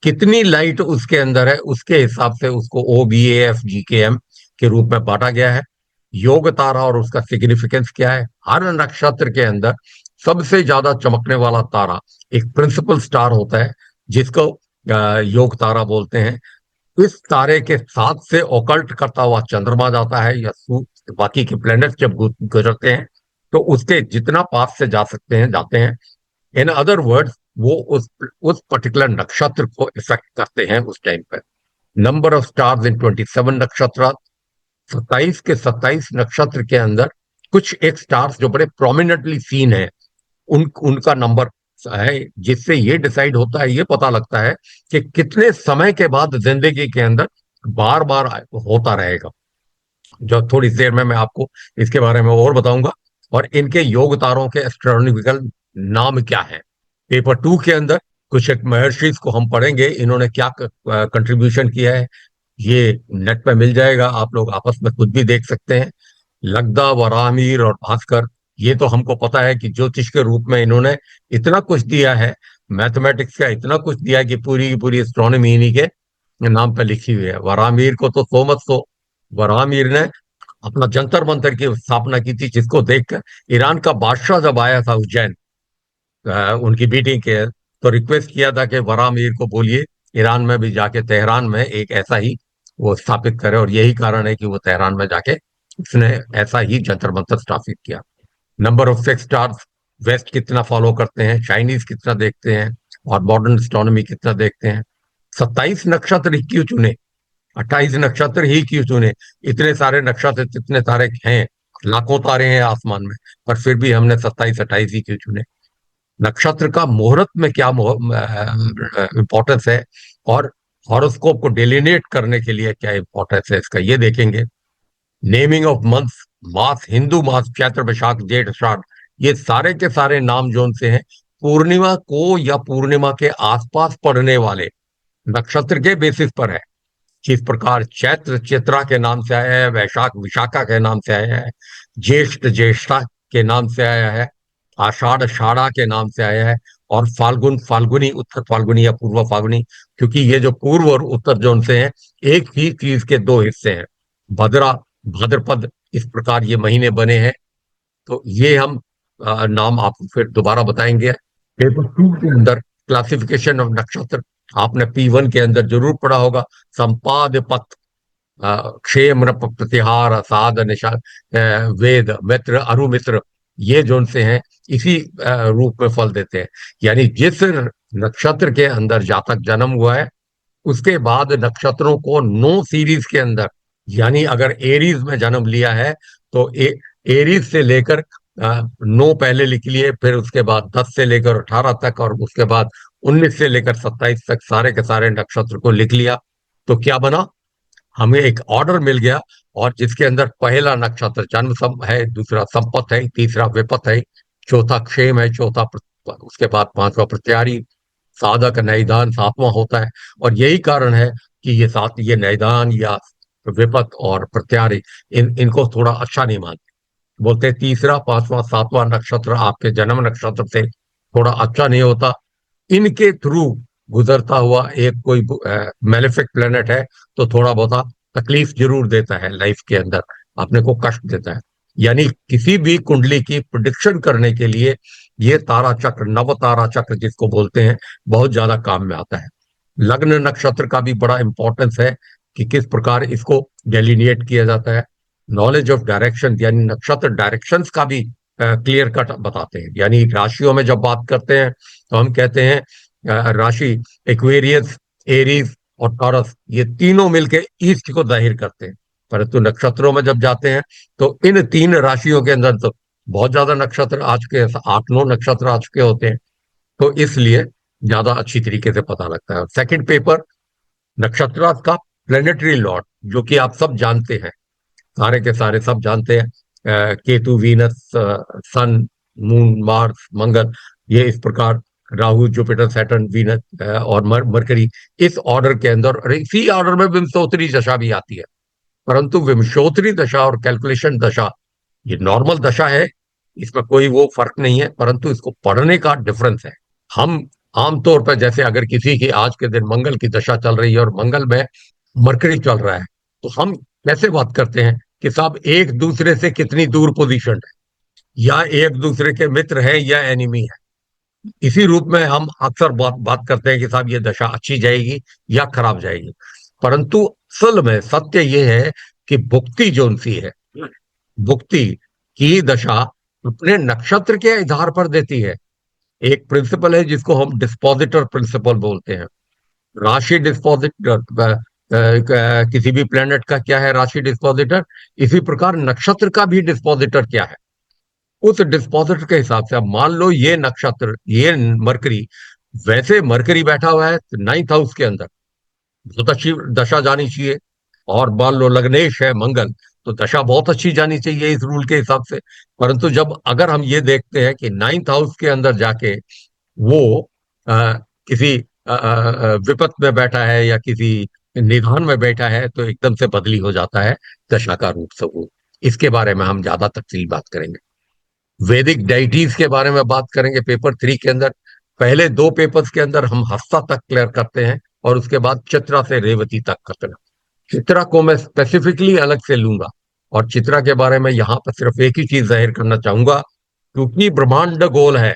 कितनी लाइट उसके अंदर है उसके हिसाब से उसको OBAFGKM के रूप में बांटा गया है। योग तारा और उसका सिग्निफिकेंस क्या है? हर नक्षत्र के अंदर सबसे ज्यादा चमकने वाला तारा एक प्रिंसिपल स्टार होता है, जिसको योग तारा बोलते हैं। इस तारे के साथ से ऑकल्ट करता हुआ चंद्रमा जाता है, या बाकी के प्लैनेट जब गुजरते हैं तो उसके जितना पास से जा सकते हैं जाते हैं। इन अदर वर्ड्स, वो उस पर्टिकुलर नक्षत्र को इफेक्ट करते हैं उस टाइम पर। नंबर ऑफ स्टार्स इन 27 नक्षत्र, 27 के 27 नक्षत्र के अंदर कुछ एक स्टार्स जो बड़े प्रोमिनेंटली सीन है, उनका नंबर है, जिससे ये डिसाइड होता है, ये पता लगता है कि कितने समय के बाद जिंदगी के अंदर बार बार होता रहेगा। जो थोड़ी देर में मैं आपको इसके बारे में और बताऊंगा, और इनके योग तारों के एस्ट्रोनॉमिकल नाम क्या है। पेपर 2 के अंदर कुछ एक महर्षि को हम पढ़ेंगे, इन्होंने क्या कंट्रीब्यूशन किया है, ये नेट पे मिल जाएगा, आप लोग आपस में खुद भी देख सकते हैं। लगदा, वराहमिहिर और भास्कर, ये तो हमको पता है कि ज्योतिष के रूप में इन्होंने इतना कुछ दिया है, मैथमेटिक्स का इतना कुछ दिया है कि पूरी की पूरी एस्ट्रोनॉमी इन्हीं के नाम पे लिखी हुई है। वराहमिहिर को तो सो मत सो, वराहमिहिर ने अपना जंतर मंतर की स्थापना की थी, जिसको देखकर ईरान का बादशाह जब आया था उज्जैन उनकी मीटिंग के, तो रिक्वेस्ट किया था कि वराहमिहिर को बोलिए ईरान में भी जाके तेहरान में एक ऐसा ही वो स्थापित करे, और यही कारण है कि वो तेहरान में जाके उसने ऐसा ही जंतर मंतर स्थापित किया। Number of fix stars, west कितना फॉलो करते हैं, चाइनीज कितना देखते हैं, और मॉडर्न एस्ट्रोनॉमी कितना देखते हैं। 27 नक्षत्र ही क्यों चुने, 28 नक्षत्र ही क्यों चुने? इतने सारे नक्षत्र, इतने तारे हैं, लाखों तारे हैं आसमान में, पर फिर भी हमने 27-28 ही क्यों चुने? नक्षत्र का मुहूर्त में क्या इंपॉर्टेंस है, और हॉरोस्कोप को डिलिनेट करने के लिए क्या इंपॉर्टेंस है इसका, ये देखेंगे। नेमिंग ऑफ मंथ्स, मास, हिंदू मास, चैत्र, वैशाख, जेठ, आषाढ़, ये सारे के सारे नाम जो उनसे हैं, पूर्णिमा को या पूर्णिमा के आसपास पड़ने वाले नक्षत्र के बेसिस पर है। जिस प्रकार चैत्र चित्रा के नाम से आया है, वैशाख विशाखा के नाम से आया है, ज्येष्ठ ज्येष्ठा के नाम से आया है, आषाढ़ षाढ़ा के नाम से आया है, और फाल्गुन फाल्गुनी, उत्तर फाल्गुनी या पूर्व फाल्गुनी, क्योंकि ये जो पूर्व और उत्तर जोन से हैं, एक ही चीज के दो हिस्से हैं। भद्रा, भाद्रपद, इस प्रकार ये महीने बने हैं। तो ये हम नाम आपको फिर दोबारा बताएंगे। पेपर 2 के अंदर क्लासिफिकेशन ऑफ नक्षत्र आपने P1 के अंदर जरूर पढ़ा होगा। संपाद पथ, क्षेम, नृप, प्रतिहार, असाध, निषाद, वेद, मित्र, अरुमित्र, ये जोन से हैं, इसी रूप में फल देते हैं। यानी जिस नक्षत्र के अंदर जातक जन्म हुआ है, उसके बाद नक्षत्रों को 9 सीरीज के अंदर, यानी अगर एरीज में जन्म लिया है तो एरीज से लेकर 9 पहले लिख लिए, फिर उसके बाद 10 से लेकर 18 तक, और उसके बाद 19 से लेकर 27 तक सारे के सारे नक्षत्र को लिख लिया, तो क्या बना? हमें एक ऑर्डर मिल गया, और जिसके अंदर पहला नक्षत्र जन्म सम है, दूसरा संपत है, तीसरा विपत है, चौथा क्षेम है, उसके बाद पांचवा प्रत्यारी, साधक नैदान सातवां होता है। और यही कारण है कि ये नैदान या विपत और प्रत्यारी, इनको थोड़ा अच्छा नहीं मानते। बोलते हैं तीसरा, पांचवा, सातवां नक्षत्र आपके जन्म नक्षत्र से थोड़ा अच्छा नहीं होता। इनके थ्रू गुजरता हुआ एक कोई मेलेफिक प्लेनेट है, तो थोड़ा बहुत तकलीफ जरूर देता है लाइफ के अंदर, अपने को कष्ट देता है। यानी किसी भी कुंडली की प्रिडिक्शन करने के लिए ये तारा चक्र, नव तारा चक्र जिसको बोलते हैं, बहुत ज्यादा काम में आता है। लग्न नक्षत्र का भी बड़ा इंपॉर्टेंस है कि किस प्रकार इसको डेलिनिएट किया जाता है। नॉलेज ऑफ डायरेक्शन, यानी नक्षत्र डायरेक्शंस का भी क्लियर कट बताते हैं। यानी राशियों में जब बात करते हैं तो हम कहते हैं राशि एक्वेरियस, एरीज और टॉरस, ये तीनों मिलके ईस्ट को जाहिर करते हैं। परंतु नक्षत्रों में जब जाते हैं तो इन 3 राशियों के अंदर तो बहुत ज्यादा नक्षत्र आ चुके हैं, 8-9 नक्षत्र आ चुके होते हैं, तो इसलिए ज्यादा अच्छी तरीके से पता लगता है। सेकंड पेपर, नक्षत्र का प्लेनेटरी लॉर्ड, जो कि आप सब जानते हैं, सारे के सारे सब जानते हैं, केतु, वीनस, सन, मून, मार्स, मंगल, ये इस प्रकार, राहु, जुपिटर, सैटर्न, वीनस और मरकरी, इस ऑर्डर के अंदर, और इसी ऑर्डर में विंशोत्तरी दशा भी आती है। परंतु विंशोत्तरी दशा और कैलकुलेशन दशा, ये नॉर्मल दशा है, इसमें कोई वो फर्क नहीं है, परंतु इसको पढ़ने का डिफरेंस है। हम आमतौर पर जैसे अगर किसी की आज के दिन मंगल की दशा चल रही है और मंगल में मरकरी चल रहा है, तो हम कैसे बात करते हैं कि साहब एक दूसरे से कितनी दूर पोजीशन है, या एक दूसरे के मित्र है या एनिमी है। इसी रूप में हम अक्सर बात बात करते हैं कि साहब ये दशा अच्छी जाएगी या खराब जाएगी। परंतु असल में सत्य ये है कि भुक्ति जो उनसी है, भुक्ति की दशा अपने नक्षत्र के आधार पर देती है। एक प्रिंसिपल है जिसको हम डिस्पोजिटर प्रिंसिपल बोलते हैं। राशि डिस्पोजिटर, किसी भी प्लेनेट का क्या है राशि डिस्पोजिटर, इसी प्रकार नक्षत्र का भी डिस्पोजिटर क्या है। उस डिस्पोजिटर के हिसाब से अब मान लो ये नक्षत्र, ये मरकरी, वैसे मरकरी बैठा हुआ है नाइन्थ हाउस के अंदर, बहुत अच्छी दशा जानी चाहिए। और मान लो लग्नेश है मंगल, तो दशा बहुत अच्छी जानी चाहिए इस रूल के हिसाब से। परंतु जब अगर हम ये देखते हैं कि नाइन्थ हाउस के अंदर जाके वो किसी विपत में बैठा है या किसी निधान में बैठा है, तो एकदम से बदली हो जाता है दशा का रूप स्वरूप। इसके बारे में हम ज्यादा तफसील बात करेंगे। वैदिक डाइटीज के बारे में बात करेंगे पेपर 3 के अंदर। पहले 2 पेपर्स के अंदर हम हस्ता तक क्लियर करते हैं और उसके बाद चित्रा से रेवती तक करते हैं। चित्रा को मैं स्पेसिफिकली अलग से लूंगा, और चित्रा के बारे में यहां पर सिर्फ एक ही चीज जाहिर करना चाहूंगा, क्योंकि ब्रह्मांड गोल है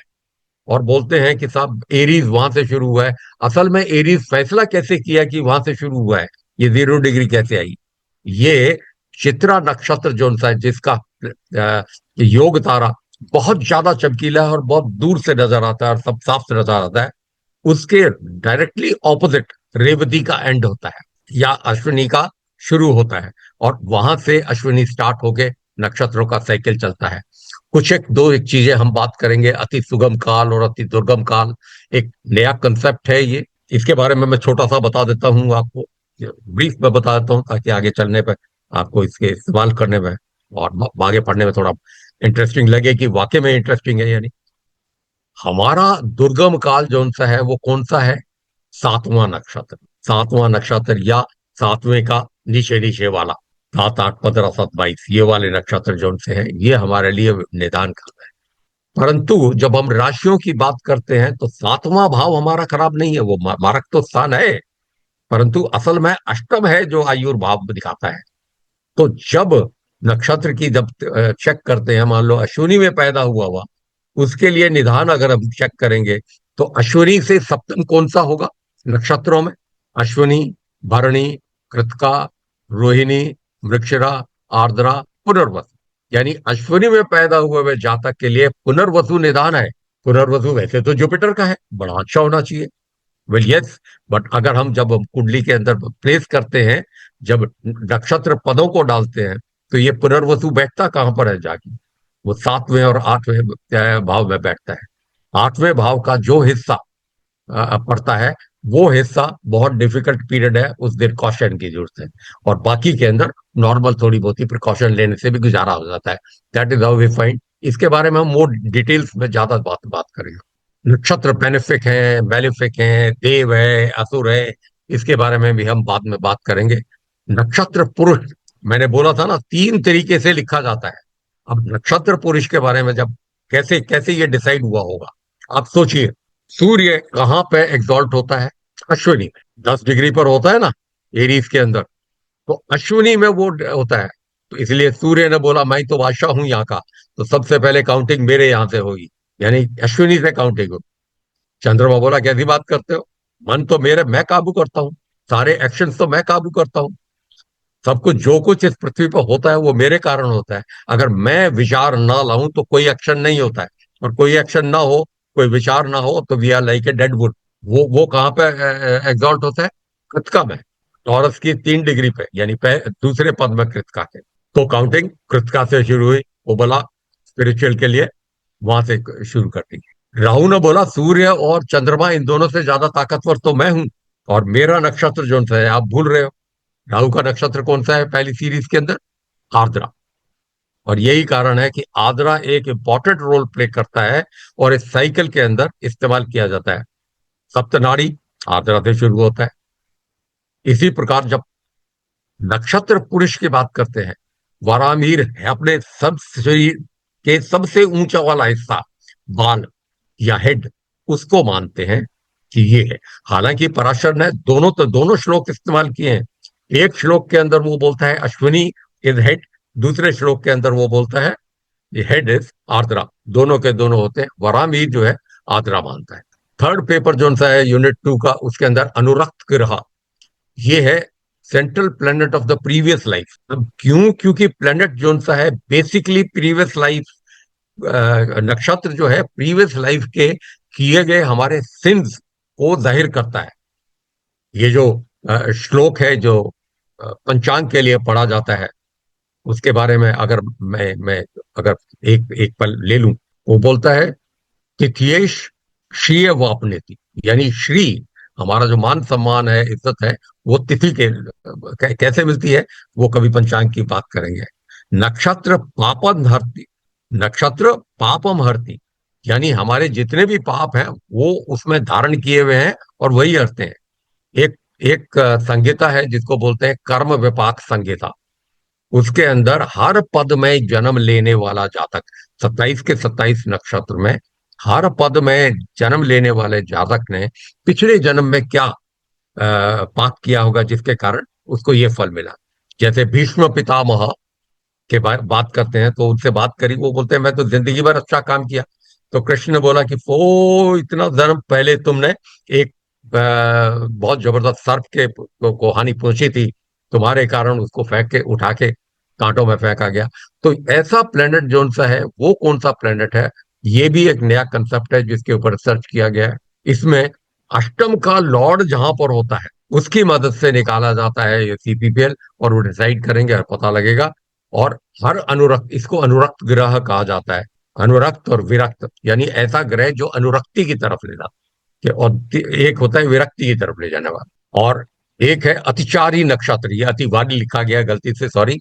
और बोलते हैं कि साहब एरीज वहां से शुरू हुआ है। असल में एरीज फैसला कैसे किया कि वहां से शुरू हुआ है, ये 0 डिग्री कैसे आई, ये चित्रा नक्षत्र जो सा है जिसका योग तारा बहुत ज्यादा चमकीला है और बहुत दूर से नजर आता है और सब साफ से नजर आता है, उसके डायरेक्टली ऑपोजिट रेवती का एंड होता है या अश्विनी का शुरू होता है, और वहां से अश्विनी स्टार्ट होके नक्षत्रों का साइकिल चलता है। कुछ एक चीजें हम बात करेंगे, अति सुगम काल और अति दुर्गम काल। एक नया कंसेप्ट है ये, इसके बारे में मैं छोटा सा बता देता हूँ आपको, ब्रीफ में बता देता हूँ, ताकि आगे चलने पर आपको इसके इस्तेमाल करने में और आगे पढ़ने में थोड़ा इंटरेस्टिंग लगे कि वाकई में इंटरेस्टिंग है यानी। हमारा दुर्गम काल जो सा है वो कौन सा है? 7वां नक्षत्र। 7वां नक्षत्र या 7वें का नीचे नीचे वाला, 7, 8, 15, 7, 22, ये वाले नक्षत्र जो से है, ये हमारे लिए निदान काल है। परंतु जब हम राशियों की बात करते हैं तो 7वां भाव हमारा खराब नहीं है, वो मारक तो स्थान है, परंतु असल में अष्टम है जो आयुर्भाव दिखाता है। तो जब नक्षत्र की जब चेक करते हैं, मान लो अश्विनी में पैदा हुआ उसके लिए निधान अगर हम चेक करेंगे, तो अश्विनी से सप्तम कौन सा होगा नक्षत्रों में? अश्विनी, भरणी, कृतिका, रोहिणी, मृगशिरा, आर्द्रा, पुनर्वसु। यानी अश्विनी में पैदा हुए हुए जातक के लिए पुनर्वसु निधान है। पुनर्वसु वैसे तो जुपिटर का है, बड़ा अच्छा होना चाहिए। वेल यस, बट अगर जब हम कुंडली के अंदर प्लेस करते हैं, जब नक्षत्र पदों को डालते हैं, तो ये पुनर्वसु बैठता कहां पर है जाके? वो 7वें और 8वें भाव में बैठता है। 8वें भाव का जो हिस्सा पड़ता है, वो हिस्सा बहुत डिफिकल्ट पीरियड है, उस दिन कॉशन की जरूरत है, और बाकी के अंदर नॉर्मल थोड़ी बहुत ही प्रिकॉशन लेने से भी गुजारा हो जाता है। That is how we find. इसके बारे में हम मोर डिटेल्स में ज्यादा बात करेंगे। नक्षत्र बेनिफिक है, मेलिफिक है, देव है, असुर है, इसके बारे में भी हम बाद में बात करेंगे। नक्षत्र पुरुष, मैंने बोला था ना 3 तरीके से लिखा जाता है। अब नक्षत्र पुरुष के बारे में जब कैसे कैसे ये डिसाइड हुआ होगा, आप सोचिए। सूर्य कहाँ पे एग्जॉल्ट होता है? अश्विनी में, 10 डिग्री पर होता है ना, एरीज के अंदर, तो अश्विनी में वो होता है। तो इसलिए सूर्य ने बोला मैं तो बादशाह हूं यहाँ का, तो सबसे पहले काउंटिंग मेरे यहां से होगी, यानी अश्विनी से काउंटिंग हो। चंद्रमा बोला कैसी बात करते हो, मन तो मेरे, मैं काबू करता हूँ, सारे एक्शन तो मैं काबू करता हूँ, सब कुछ जो कुछ इस पृथ्वी पर होता है वो मेरे कारण होता है। अगर मैं विचार ना लाऊं तो कोई एक्शन नहीं होता है, और कोई एक्शन ना हो, कोई विचार ना हो, तो we are like a dead wood. वो कहाँ पे एग्जॉल्ट होता है? कृतिका में, टॉरस की 3 डिग्री पे, यानी दूसरे पद में कृतिका के। तो काउंटिंग कृतिका से शुरू हुई। वो बोला स्पिरिचुअल के लिए वहां से शुरू कर दी। राहु ने बोला सूर्य और चंद्रमा इन दोनों से ज्यादा ताकतवर तो मैं हूं, और मेरा नक्षत्र जो है आप भूल रहे हो। राहु का नक्षत्र कौन सा है पहली सीरीज के अंदर? आर्द्रा। और यही कारण है कि आर्द्रा एक इंपॉर्टेंट रोल प्ले करता है और इस साइकिल के अंदर इस्तेमाल किया जाता है। सप्तनाड़ी आर्द्रा से शुरू होता है। इसी प्रकार जब नक्षत्र पुरुष की बात करते हैं, वारामीर है अपने सब शरीर के सबसे ऊंचा वाला हिस्सा, बाल या हेड, उसको मानते हैं कि ये है। हालांकि पराशर ने दोनों श्लोक इस्तेमाल किए हैं। एक श्लोक के अंदर वो बोलता है अश्विनी इज हेड, दूसरे श्लोक के अंदर वो बोलता है हेड इज आर्द्रा। दोनों के दोनों होते हैं, वराम ही जो है आर्द्रा मानता है। थर्ड पेपर जो सा है यूनिट 2 का, उसके अंदर अनुरक्त ग्रह, ये है central planet of the previous life. क्यों? क्योंकि प्लेनेट जो सा है बेसिकली प्रीवियस लाइफ, नक्षत्र जो है प्रीवियस लाइफ के किए गए हमारे सिंस को जाहिर करता है। ये जो श्लोक है जो पंचांग के लिए पढ़ा जाता है, उसके बारे में अगर मैं अगर एक एक पल ले लूं, वो बोलता है तिथ्येश श्रीय वापनेति, यानी श्री, हमारा जो मान सम्मान है, इज्जत है, वो तिथि के कैसे मिलती है, वो कभी पंचांग की बात करेंगे। नक्षत्र पापम हरति, नक्षत्र पापम हरति, यानी हमारे जितने भी पाप हैं वो उसमें धारण किए हुए हैं और वही हरते हैं। एक एक संहिता है जिसको बोलते हैं कर्म विपाक संहिता। उसके अंदर हर पद में जन्म लेने वाला जातक, 27 के 27 नक्षत्र में हर पद में जन्म लेने वाले जातक ने पिछले जन्म में क्या पाप किया होगा जिसके कारण उसको ये फल मिला। जैसे भीष्म पितामह के बात करते हैं, तो उनसे बात करी, वो बोलते हैं मैं तो जिंदगी भर अच्छा काम किया। तो कृष्ण ने बोला कि वो इतना जन्म पहले तुमने एक बहुत जबरदस्त सर्प को हानि पहुंची थी, तुम्हारे कारण उसको फेंक के उठा के कांटों में फेंका गया। तो ऐसा प्लेनेट जोन सा है, वो कौन सा प्लेनेट है, ये भी एक नया कंसेप्ट है जिसके ऊपर रिसर्च किया गया है। इसमें अष्टम का लॉर्ड जहां पर होता है उसकी मदद से निकाला जाता है ये सीपीपीएल, और वो डिसाइड करेंगे और पता लगेगा। और हर अनुरक्त, इसको अनुरक्त ग्रह कहा जाता है। अनुरक्त और विरक्त, यानी ऐसा ग्रह जो अनुरक्ति की तरफ ले जाता है, और एक होता है विरक्ति की तरफ ले जाने वाला, और एक है अतिचारी नक्षत्र। ये अतिवादी लिखा गया गलती से, सॉरी।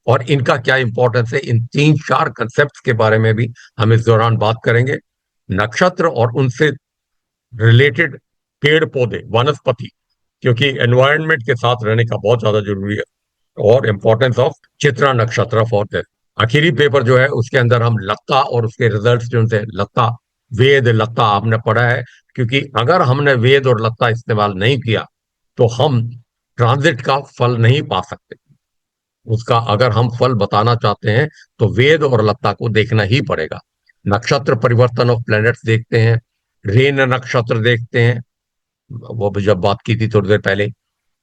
और इनका क्या इंपॉर्टेंस है, इन तीन चार कंसेप्ट के बारे में भी हम इस दौरान बात करेंगे। नक्षत्र और उनसे रिलेटेड पेड़ पौधे, वनस्पति, क्योंकि एनवायरनमेंट के साथ रहने का बहुत ज्यादा जरूरी है। और इंपॉर्टेंस ऑफ चित्रा नक्षत्र फॉर दिस। आखिरी पेपर जो है उसके अंदर हम लत्ता और उसके रिजल्ट्स जो थे, लत्ता, वेद लत्ता आपने पढ़ा है, क्योंकि अगर हमने वेद और लत्ता इस्तेमाल नहीं किया तो हम ट्रांजिट का फल नहीं पा सकते। उसका अगर हम फल बताना चाहते हैं तो वेद और लत्ता को देखना ही पड़ेगा। नक्षत्र परिवर्तन ऑफ प्लैनेट्स देखते हैं, रेन नक्षत्र देखते हैं, वो भी जब बात की थी थोड़ी देर पहले।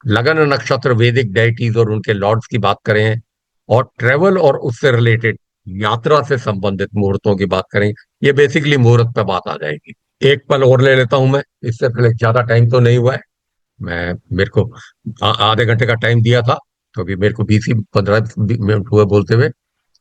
लगन नक्षत्र वैदिक डाइटीज और उनके लॉर्ड्स की बात करें, और ट्रेवल और उससे रिलेटेड यात्रा से संबंधित मुहूर्तों की बात करें। ये बेसिकली मुहूर्त पे बात आ जाएगी। एक पल और ले लेता हूं मैं, इससे पहले ज्यादा टाइम तो नहीं हुआ है। मैं मेरे को आधे घंटे का टाइम दिया था, तो अभी मेरे को 20 15 मिनट हुए बोलते हुए।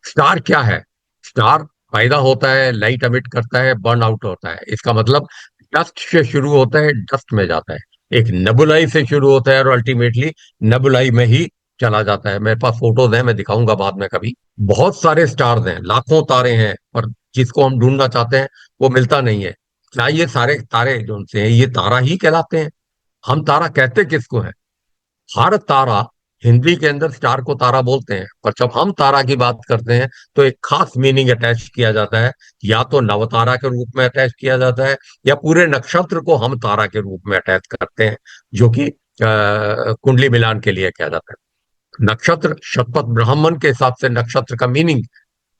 स्टार क्या है? स्टार पैदा होता है, लाइट एमिट करता है, बर्न आउट होता है। इसका मतलब डस्ट से शुरू होता है, डस्ट में जाता है। एक नेबुलाई से शुरू होता है और अल्टीमेटली नेबुलाई में ही चला जाता है। मेरे पास फोटोज हैं, मैं दिखाऊंगा बाद में कभी। बहुत सारे स्टार्स हैं, लाखों तारे हैं, और जिसको हम ढूंढना चाहते हैं वो मिलता नहीं है। क्या ये सारे तारे जो उनसे हैं ये तारा ही कहलाते हैं? हम तारा कहते किसको है? हर तारा, हिंदी के अंदर स्टार को तारा बोलते हैं, पर जब हम तारा की बात करते हैं तो एक खास मीनिंग अटैच किया जाता है। या तो नवतारा के रूप में अटैच किया जाता है, या पूरे नक्षत्र को हम तारा के रूप में अटैच करते हैं, जो कि कुंडली मिलान के लिए किया जाता है। नक्षत्र शतपथ ब्राह्मण के हिसाब से नक्षत्र का मीनिंग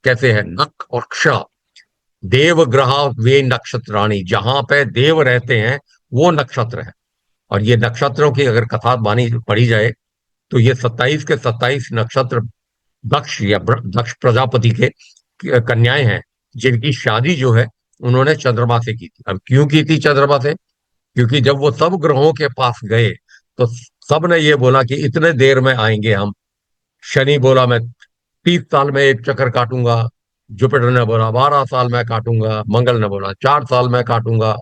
कैसे है? नक और क्ष, देव ग्रह वे नक्षत्राणी, जहां पे देव रहते हैं वो नक्षत्र है। और ये नक्षत्रों की अगर कथा बानी पढ़ी जाए तो ये 27 के 27 नक्षत्र दक्ष या दक्ष प्रजापति के कन्याएं हैं, जिनकी शादी जो है उन्होंने चंद्रमा से की थी। अब क्यों की थी चंद्रमा से? क्योंकि जब वो सब ग्रहों के पास गए तो सब ने ये बोला कि इतने देर में आएंगे हम। शनि बोला मैं 30 साल में एक चक्कर काटूंगा, जुपिटर ने बोला 12 साल में काटूंगा, मंगल ने बोला 4 साल में काटूंगा,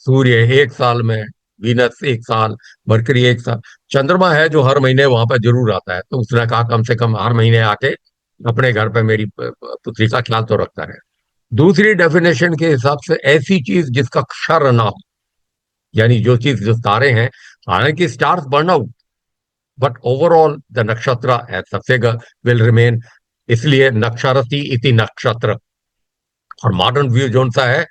सूर्य 1 साल में, वीनस 1 साल, मरकरी 1 साल। चंद्रमा है जो हर महीने वहां पर जरूर आता है, तो उसने कहा कम से कम हर महीने आके अपने घर पे मेरी पुत्री का ख्याल तो रखता है। दूसरी डेफिनेशन के हिसाब से ऐसी चीज जिसका क्षर ना हो, यानी जो चीज, जो तारे हैं, हालांकि stars burn out, but overall the nakshatra as a figure will remain. इसलिए नक्षरति इति नक्षत्र। और मॉडर्न व्यू जो सा है,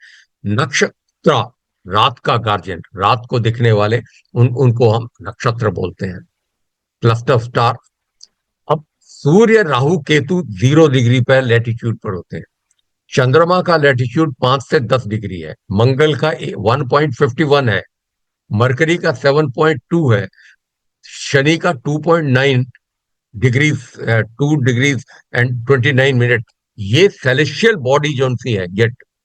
नक्षत्र रात का गार्जियन, रात को दिखने वाले, उनको हम नक्षत्र बोलते हैं, क्लस्टर स्टार। अब सूर्य, राहु, केतु 0 डिग्री पर लैटिट्यूड पर होते हैं। चंद्रमा का लैटिट्यूड 5 से 10 डिग्री है। मंगल का 1.51 है। मरकरी का 7.2 है। शनि का 2.9 डिग्रीज, 2 डिग्रीज एंड 29 मिनट। ये सेलेस्टियल बॉडी जोन सी है,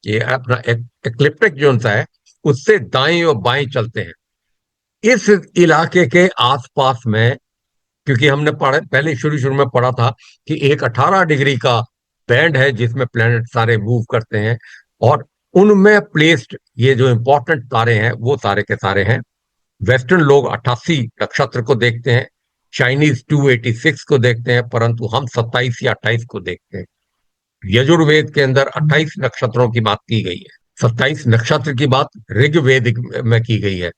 ये अपना एक्लिप्टिक जोन सा है, उससे दाएं और बाएं चलते हैं। इस इलाके के आसपास में, क्योंकि हमने पहले शुरू शुरू में पढ़ा था कि एक 18 डिग्री का बैंड है जिसमें प्लेनेट सारे मूव करते हैं, और उनमें प्लेस्ड ये जो इंपॉर्टेंट तारे हैं वो सारे के सारे हैं। वेस्टर्न लोग 88 नक्षत्र को देखते हैं, चाइनीज 286 को देखते हैं, परंतु हम 27 या 28 को देखते हैं। यजुर्वेद के अंदर 28 नक्षत्रों की बात की गई है। 27 नक्षत्र की बात ऋग्वेद में की गई है।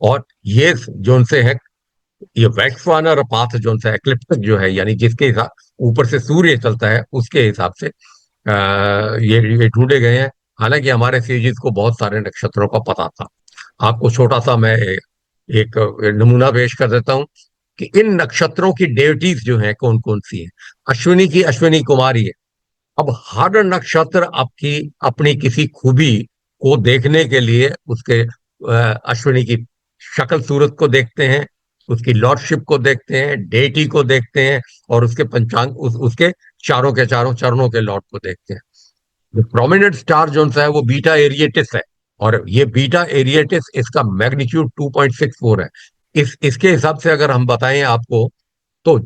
और ये जो उनसे है, ये वैक्सवानर पाथ जो उनसे एक्लिप्टिक जो है, यानी जिसके हिसाब ऊपर से सूर्य चलता है उसके हिसाब से ये ढूंढे गए हैं। हालांकि हमारे सीरीज को बहुत सारे नक्षत्रों का पता था। आपको छोटा सा मैं एक नमूना पेश कर देता हूं कि इन नक्षत्रों की डेविटीज जो है कौन कौन सी है। अश्विनी की अश्विनी कुमारी है। अब हर नक्षत्र आपकी अपनी किसी खूबी को देखने के लिए उसके अश्विनी की शक्ल सूरत को देखते हैं, उसकी लॉर्डशिप को देखते हैं, डेटी को देखते हैं, और उसके पंचांग उसके चारों के चारों चरणों के लॉर्ड को देखते हैं। जो प्रोमिनेंट स्टार जो है वो बीटा एरिएटिस है, और ये बीटा एरिएटिस, इसका मैग्नीट्यूड 2.64 है। इसके हिसाब से अगर हम बताएं आपको, तो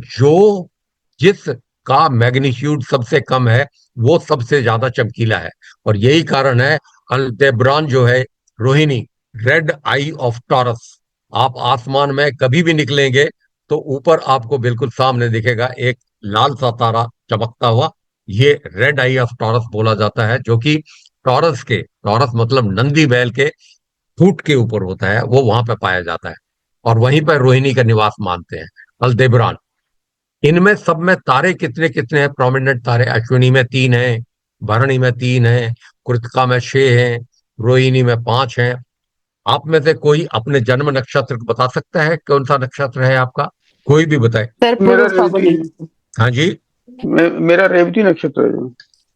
जिस का मैग्नीट्यूड सबसे कम है वो सबसे ज्यादा चमकीला है। और यही कारण है अल्देब्रान जो है, Rohini, red I of taurus. आप आसमान में कभी भी निकलेंगे तो ऊपर आपको बिल्कुल सामने दिखेगा एक लाल सा तारा चमकता हुआ। ये रेड आई ऑफ टॉरस बोला जाता है, जो कि टॉरस मतलब नंदी बैल के फूट के ऊपर होता है, वो वहां पे पाया जाता है। और वहीं पर रोहिणी का निवास मानते हैं, अल्देब्रान। इनमें सब में तारे कितने कितने हैं? प्रोमिनेंट तारे अश्विनी में 3 हैं, भरणी में 3 हैं, कृतिका में 6 हैं, रोहिणी में 5 हैं। आप में से कोई अपने जन्म नक्षत्र को बता सकता है कौन सा नक्षत्र है आपका? कोई भी बताए। सर मेरा पुरुष रेवती फाल्गुनी। हाँ जी। मेरा रेवती नक्षत्र है जो।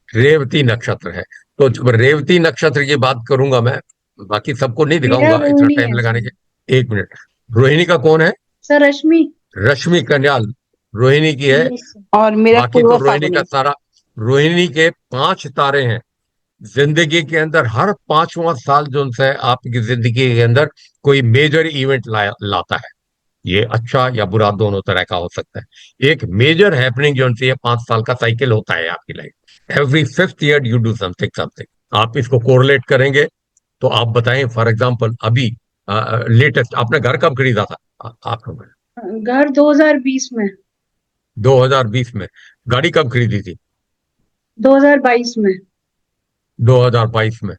रेवती नक्षत्र है। तो जब रेवती नक्षत्र की बात करूंगा मैं, बाकी सबको नहीं मेरा दिखाऊंगा इतना रोहिणी टाइम है लगाने सर। के। 1 मिनट। रोहिणी का कौन है? सर रश्मि। रश्मि कन्याल रोहिणी की है। Yes sir. और मेरा बाकी तो पूर्व रोहिणी का फाल्गुनी। सारा, रोहिणी के 5 तारे हैं। जिंदगी के अंदर हर 5वां साल जो है आपकी जिंदगी के अंदर कोई मेजर इवेंट लाता है। ये अच्छा या बुरा दोनों तरह का हो सकता है। एक मेजर हैपनिंग जो है 5 साल का साइकिल होता है आपकी life. Every 5th year you do something something. आप इसको कोरिलेट करेंगे तो आप बताएं, फॉर एग्जांपल अभी लेटेस्ट आपने घर कब खरीदा था? आपने घर 2020 में। 2020 में। गाड़ी कब खरीदी थी? 2022 में। 2022 में।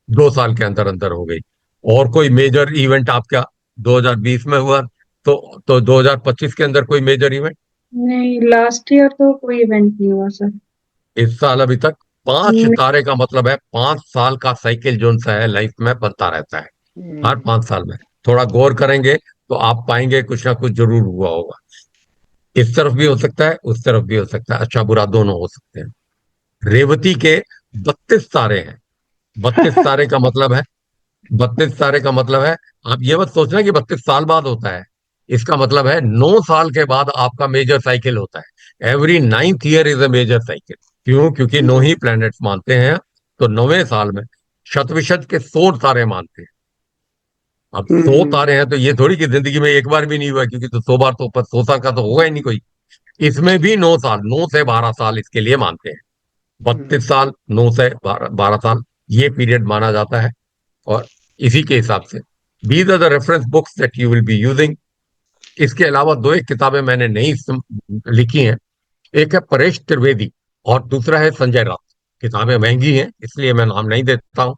2 साल के अंदर अंदर हो गई। और कोई मेजर इवेंट आपका 2020 में हुआ? तो 2025 के अंदर कोई मेजर इवेंट? नहीं, लास्ट ईयर तो कोई इवेंट नहीं हुआ सर। इस साल अभी तक 5 नहीं। तारे का मतलब है 5 साल का साइकिल जो सा है लाइफ में बनता रहता है। हर 5 साल में थोड़ा गौर करेंगे तो आप पाएंगे कुछ ना कुछ जरूर हुआ होगा। इस तरफ भी हो सकता है, उस तरफ भी हो सकता है, अच्छा बुरा दोनों हो सकते हैं। रेवती के 32 तारे हैं। 32 तारे का मतलब है, 32 तारे का मतलब है, आप ये मत सोचना कि 32 साल बाद होता है। इसका मतलब है 9 साल के बाद आपका मेजर साइकिल होता है। Every 9th year is a major cycle. क्यों? क्योंकि 9 ही प्लैनेट्स मानते हैं। तो 9वें साल में शतविशत के 100 तारे मानते हैं। अब 100 तारे हैं तो ये थोड़ी कि जिंदगी में एक बार भी नहीं हुआ, क्योंकि तो 100 बार तो ऊपर 100 साल का तो होगा ही नहीं कोई। इसमें भी 9 साल, 9 से 12 साल इसके लिए मानते हैं। 32 साल, 9 से 12 साल, ये पीरियड माना जाता है। और इसी के हिसाब से these are the reference books that you will be using. इसके अलावा दो एक किताबें मैंने नई लिखी हैं। एक है परेश त्रिवेदी और दूसरा है संजय राउत। किताबें महंगी हैं इसलिए मैं नाम नहीं देता हूं।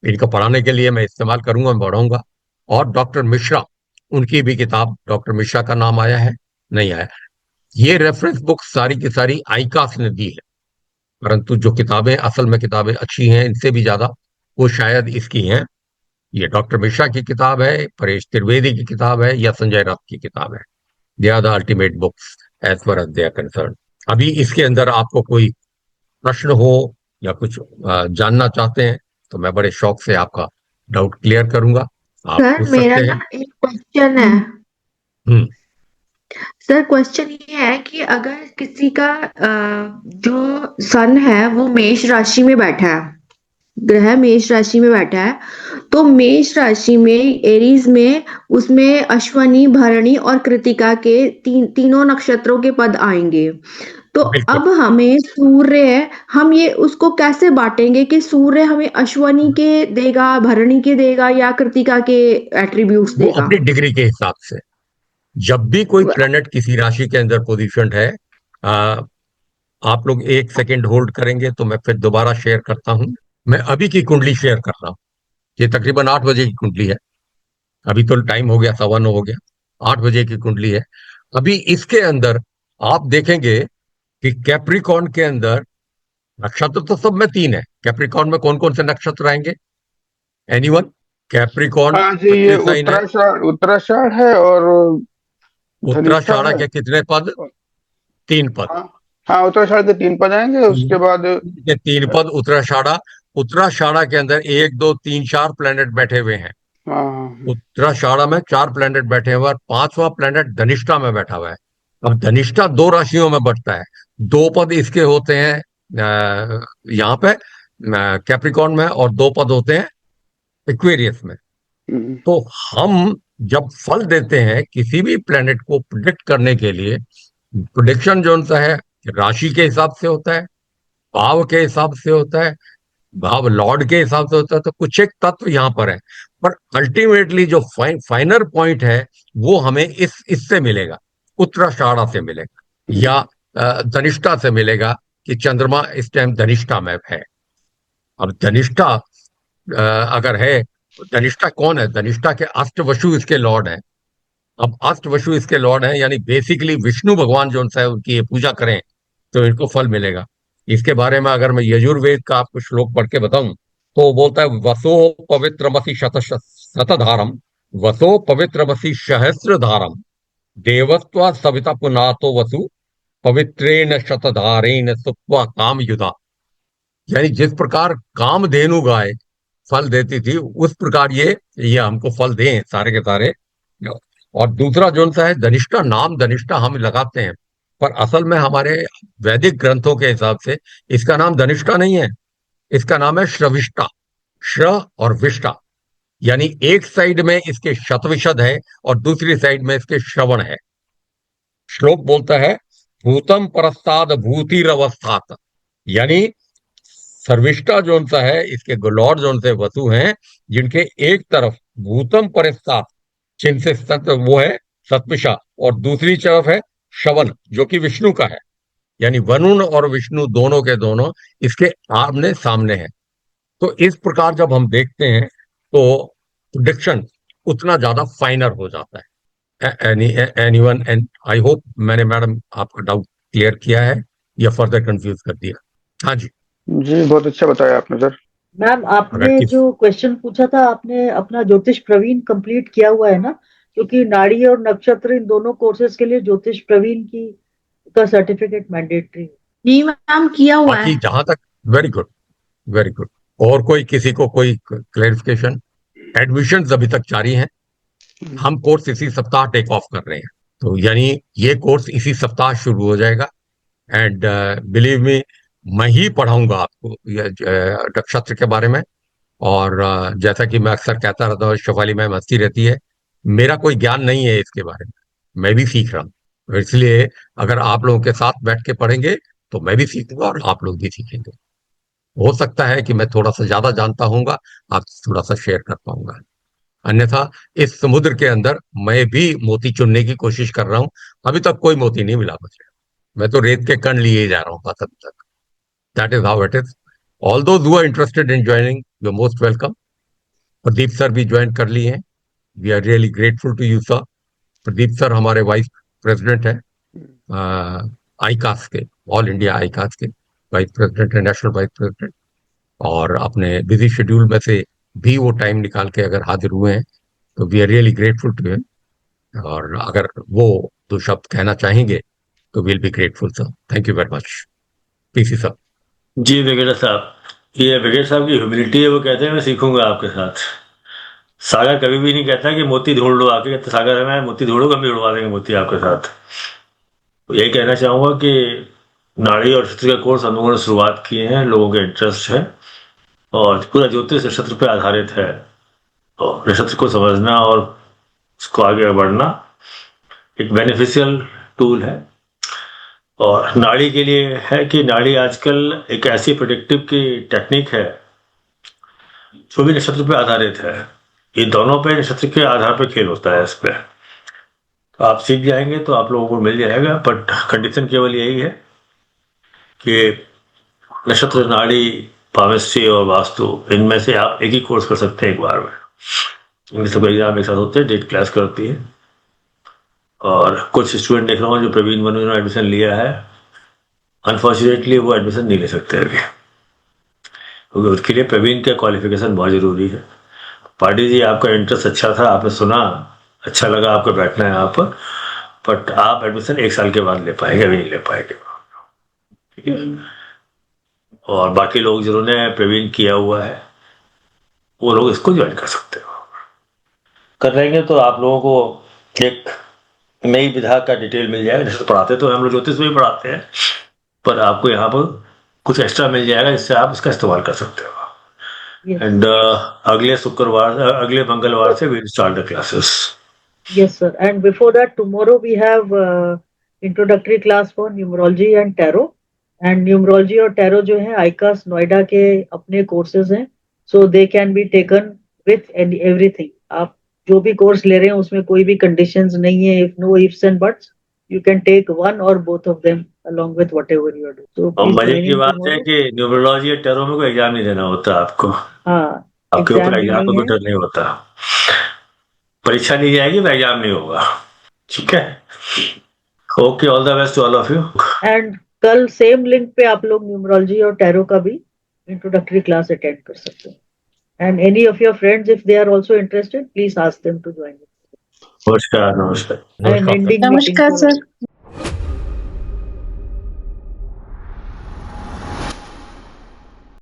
इनको पढ़ाने के लिए मैं इस्तेमाल करूंगा, मैं बढ़ाऊंगा। और डॉक्टर मिश्रा, उनकी भी किताब, डॉक्टर मिश्रा का नाम आया है, नहीं आया। ये रेफरेंस बुक सारी की सारी आईकास ने दी है, परंतु जो किताबें असल में किताबें अच्छी हैं इनसे भी ज्यादा, वो शायद इसकी हैं, ये डॉक्टर मिश्रा की किताब है, परेश त्रिवेदी की किताब है, या संजय रथ की किताब है। They are the ultimate books as far as they are concern. अभी इसके अंदर आपको कोई प्रश्न हो या कुछ जानना चाहते हैं तो मैं बड़े शौक से आपका डाउट क्लियर करूंगा। आप सर पूछ मेरा सकते हैं। ना एक क्वेश्चन है। हम्म। सर क्वेश्चन ये है कि अगर किसी का जो सन है वो मेष राशि में बैठा है, ग्रह मेष राशि में बैठा है, तो मेष राशि में एरीज में उसमें अश्वनी भरणी और कृतिका के तीनों नक्षत्रों के पद आएंगे। तो बिल्कुल। अब हमें सूर्य है, हम ये उसको कैसे बांटेंगे कि सूर्य हमें अश्वनी के देगा, भरणी के देगा या कृतिका के एट्रीब्यूट्स वो देगा? अपनी डिग्री के हिसाब से, जब भी कोई प्लेनेट किसी राशि के अंदर पोजीशन है, आ, आप लोग एक सेकंड होल्ड करेंगे तो मैं फिर दोबारा शेयर करता हूं। मैं अभी की कुंडली शेयर कर रहा हूं। ये तकरीबन 8 बजे की कुंडली है। अभी तो टाइम हो गया, 9:15 हो गया। 8 बजे की कुंडली है। अभी इसके अंदर आप देखेंगे कि कैप्रिकॉर्न के अंदर नक्षत्र तो सब में 3 है। कैप्रिकॉर्न में कौन कौन से नक्षत्र आएंगे? एनीवन? कैप्रिकॉर्न हाँ जी, ये पृथ्वी साइन है। उत्तराषाढ़ उत्तराषाढ़ है और धनिष्ठा उत्तराषाढ़ा है। के कितने पद? 3 पद। हाँ हाँ, उत्तराषाढ़ के 3 पद आएंगे, उसके बाद 3 पद उत्तराषाढ़ा। उत्तराषाढ़ा के अंदर 1 2 3 4 प्लेनेट बैठे हुए हैं। हाँ उत्तराषाढ़ा में 4 प्लेनेट बैठे हुए हैं और 5वां प्लेनेट धनिष्ठा में बैठा हुआ है। अब धनिष्ठा 2 राशियों में बढ़ता है। 2 पद इसके होते हैं यहाँ पे कैप्रिकॉर्न में, और 2 पद होते हैं एक्वेरियस में। हम्म, तो हम जब फल देते हैं किसी भी प्लेनेट को प्रिडिक्ट करने के लिए, प्रिडिक्शन जो सा है राशि के हिसाब से होता है, भाव के हिसाब से होता है, भाव लॉर्ड के हिसाब से होता है। तो कुछ एक तत्व यहां पर है, पर अल्टीमेटली जो फाइनल पॉइंट है वो हमें इससे मिलेगा, उत्तराषाढ़ा से मिलेगा या धनिष्ठा से मिलेगा कि चंद्रमा इस टाइम धनिष्ठा में है। अब धनिष्ठा अगर है, तो धनिष्ठा कौन है? धनिष्ठा के अष्टवसु इसके लॉर्ड है। अब अष्टवसु इसके लॉर्ड हैं, यानी बेसिकली विष्णु भगवान जो है उनकी ये पूजा करें तो इनको फल मिलेगा। इसके बारे में अगर मैं यजुर्वेद का आपको श्लोक पढ़ के बताऊं तो वो बोलता है, वसो पवित्रमसि शतधारम, वसो पवित्रमसि सहस्रधारम, देवत्वा सविता पुनातो वसु, पवित्रेण शतधारेण सुत्वा काम युधा। यानी जिस प्रकार कामधेनु गाय फल देती थी उस प्रकार ये हमको फल दें सारे के सारे। और दूसरा जो सा है धनिष्ठा, नाम धनिष्ठा हम लगाते हैं, पर असल में हमारे वैदिक ग्रंथों के हिसाब से इसका नाम धनिष्ठा नहीं है, इसका नाम है श्रविष्ठा। श्र और विष्ठा, यानी एक साइड में इसके शतविशद है और दूसरी साइड में इसके श्रवण है। श्लोक बोलता है, भूतम परस्ताद भूतिरवस्थात, यानी सर्विष्ठा जोन सा है इसके लॉर्ड जोन से वसु हैं, जिनके एक तरफ भूतम परिस्तात चिन्ह से वो है सत्विषा, और दूसरी तरफ है शवन जो कि विष्णु का है। यानी वरुण और विष्णु दोनों के दोनों इसके आमने सामने हैं। तो इस प्रकार जब हम देखते हैं तो प्रिडिक्शन उतना ज्यादा फाइनर हो जाता है। एनीवन, एंड आई होप मैंने मैडम आपका डाउट क्लियर किया है या फर्दर कंफ्यूज कर दिया। हाँ जी। जी, बहुत अच्छा बताया आपने सर। मैम अगर आपने किस जो क्वेश्चन पूछा था, आपने अपना ज्योतिष प्रवीण कंप्लीट किया हुआ है ना? क्योंकि नाड़ी और नक्षत्र इन दोनों कोर्सेज के लिए ज्योतिष प्रवीण की का सर्टिफिकेट मैंडेटरी है। जी मैम, किया हुआ बाकी है। जहां तक, वेरी गुड, वेरी गुड। और कोई किसी को कोई क्लेरिफिकेशन? एडमिशन अभी तक जारी हैं। हम कोर्स इसी सप्ताह टेक ऑफ कर रहे हैं, तो यानी ये कोर्स इसी सप्ताह शुरू हो जाएगा। एंड बिलीव मी, मैं ही पढ़ाऊंगा आपको ये नक्षत्र के बारे में। और जैसा कि मैं अक्सर कहता रहता हूँ, शेफाली मैम हंसती रहती है, मेरा कोई ज्ञान नहीं है इसके बारे में, मैं भी सीख रहा हूँ। तो इसलिए अगर आप लोगों के साथ बैठ के पढ़ेंगे तो मैं भी सीखूंगा और आप लोग भी सीखेंगे। हो सकता है कि मैं थोड़ा सा ज्यादा जानता हूँगा, आप थोड़ा सा शेयर कर पाऊंगा। अन्यथा इस समुद्र के अंदर मैं भी मोती चुनने की कोशिश कर रहा हूं। अभी तक कोई मोती नहीं मिला मुझे। मैं तो रेत के कण लिए जा रहा हूं बस अभी तक। That is how it is. All those who are interested in joining, you are most welcome. Pradeep sir भी ज्वाइन कर लिए हैं। We are really grateful to you sir. Pradeep sir हमारे वाइस प्रेसिडेंट हैं आईकास के, ऑल इंडिया आईकास के वाइस प्रेसिडेंट है, national vice president. और अपने बिजी शेड्यूल में से भी वो टाइम निकाल के अगर हाजिर हुए हैं तो we are really grateful to him. और अगर वो दो शब्द कहना चाहेंगे तो will be grateful sir. Thank you very much. PC sir. G Venkatesh साहब, ये वेंकटेश साहब की ह्यूमिलिटी है, वो कहते हैं मैं सीखूंगा आपके साथ। सागर कभी भी नहीं कहता कि मोती ढूंढ लो आके, कहते सागर है मैं मोती ढूंढो, कभी ढूंढवा देंगे मोती आपके साथ। तो यही कहना चाहूंगा कि नाड़ी और नक्षत्र के कोर्स हम लोगों ने शुरुआत किए हैं, लोगों के इंटरेस्ट है और पूरा ज्योतिष नक्षत्र पे आधारित है। और नक्षत्र को समझना और उसको आगे बढ़ना एक बेनिफिशियल टूल है। और नाड़ी के लिए है कि नाड़ी आजकल एक ऐसी प्रोडिक्टिव की टेक्निक है जो भी नक्षत्र पे आधारित है। ये दोनों पे नक्षत्र के आधार पे खेल होता है इस पे। तो आप सीख जाएंगे तो आप लोगों को मिल जाएगा, बट कंडीशन केवल यही है कि नक्षत्र, नाड़ी, पामिस्ट्री और वास्तु, इनमें से आप एक ही कोर्स कर सकते हैं एक बार में। इनके सब एग्जाम एक साथ होते हैं, डेट क्लास करती है। और कुछ स्टूडेंट देख रहा हूँ जो प्रवीण मनु ने एडमिशन लिया है, अनफॉर्चुनेटली वो एडमिशन नहीं ले सकते अभी, क्योंकि उसके लिए प्रवीण का क्वालिफिकेशन बहुत जरूरी है। पाटिल जी, आपका इंटरेस्ट अच्छा था, आपने सुना, अच्छा लगा आपको बैठना है यहाँ पर, बट आप एडमिशन 1 साल के बाद ले पाएंगे, अभी नहीं ले पाएंगे। ठीक है। और बाकी लोग जिन्होंने प्रवीण किया हुआ है वो लोग इसको ज्वाइन कर सकते हो। कर लेंगे तो आप लोगों को एक नई विधा का डिटेल मिल जाएगा। जैसे पढ़ाते तो हम लोग ज्योतिष में ही पढ़ाते हैं, पर आपको यहाँ पर कुछ एक्स्ट्रा मिल जाएगा जिससे आप इसका इस्तेमाल कर सकते हो। Yes, एंड अगले शुक्रवार, अगले मंगलवार से we'll start the classes. yes, sir. And before that, tomorrow we have introductory class for numerology and tarot. And numerology और tarot जो है ICAS नोएडा के अपने courses हैं, so they can be taken with everything. आप जो भी course ले रहे हैं उसमें कोई भी conditions नहीं है, if no ifs and buts, you can take one or both of them along with whatever you are doing. So और please मजे join की in बात है tomorrow. कि न्यूमरोलॉजी और टैरो में कोई एग्जाम नहीं देना होता आपको, हाँ, आपके ऊपर exam भी एग्जाम का नहीं कोई है. डर नहीं होता। परीक्षा दी जाएगी पर एग्जाम नहीं होगा। ठीक है। Okay, all the best to all of you. And कल सेम लिंक पे आप लोग न्यूमरोलॉजी और टैरो का भी इंट्रोडक्टरी क्लास अटेंड कर सकते हैं. And any of your friends if they are also interested please ask them to join. नमस्कार। नमस्कार। आई एम एंडिंग नमस्कार सर।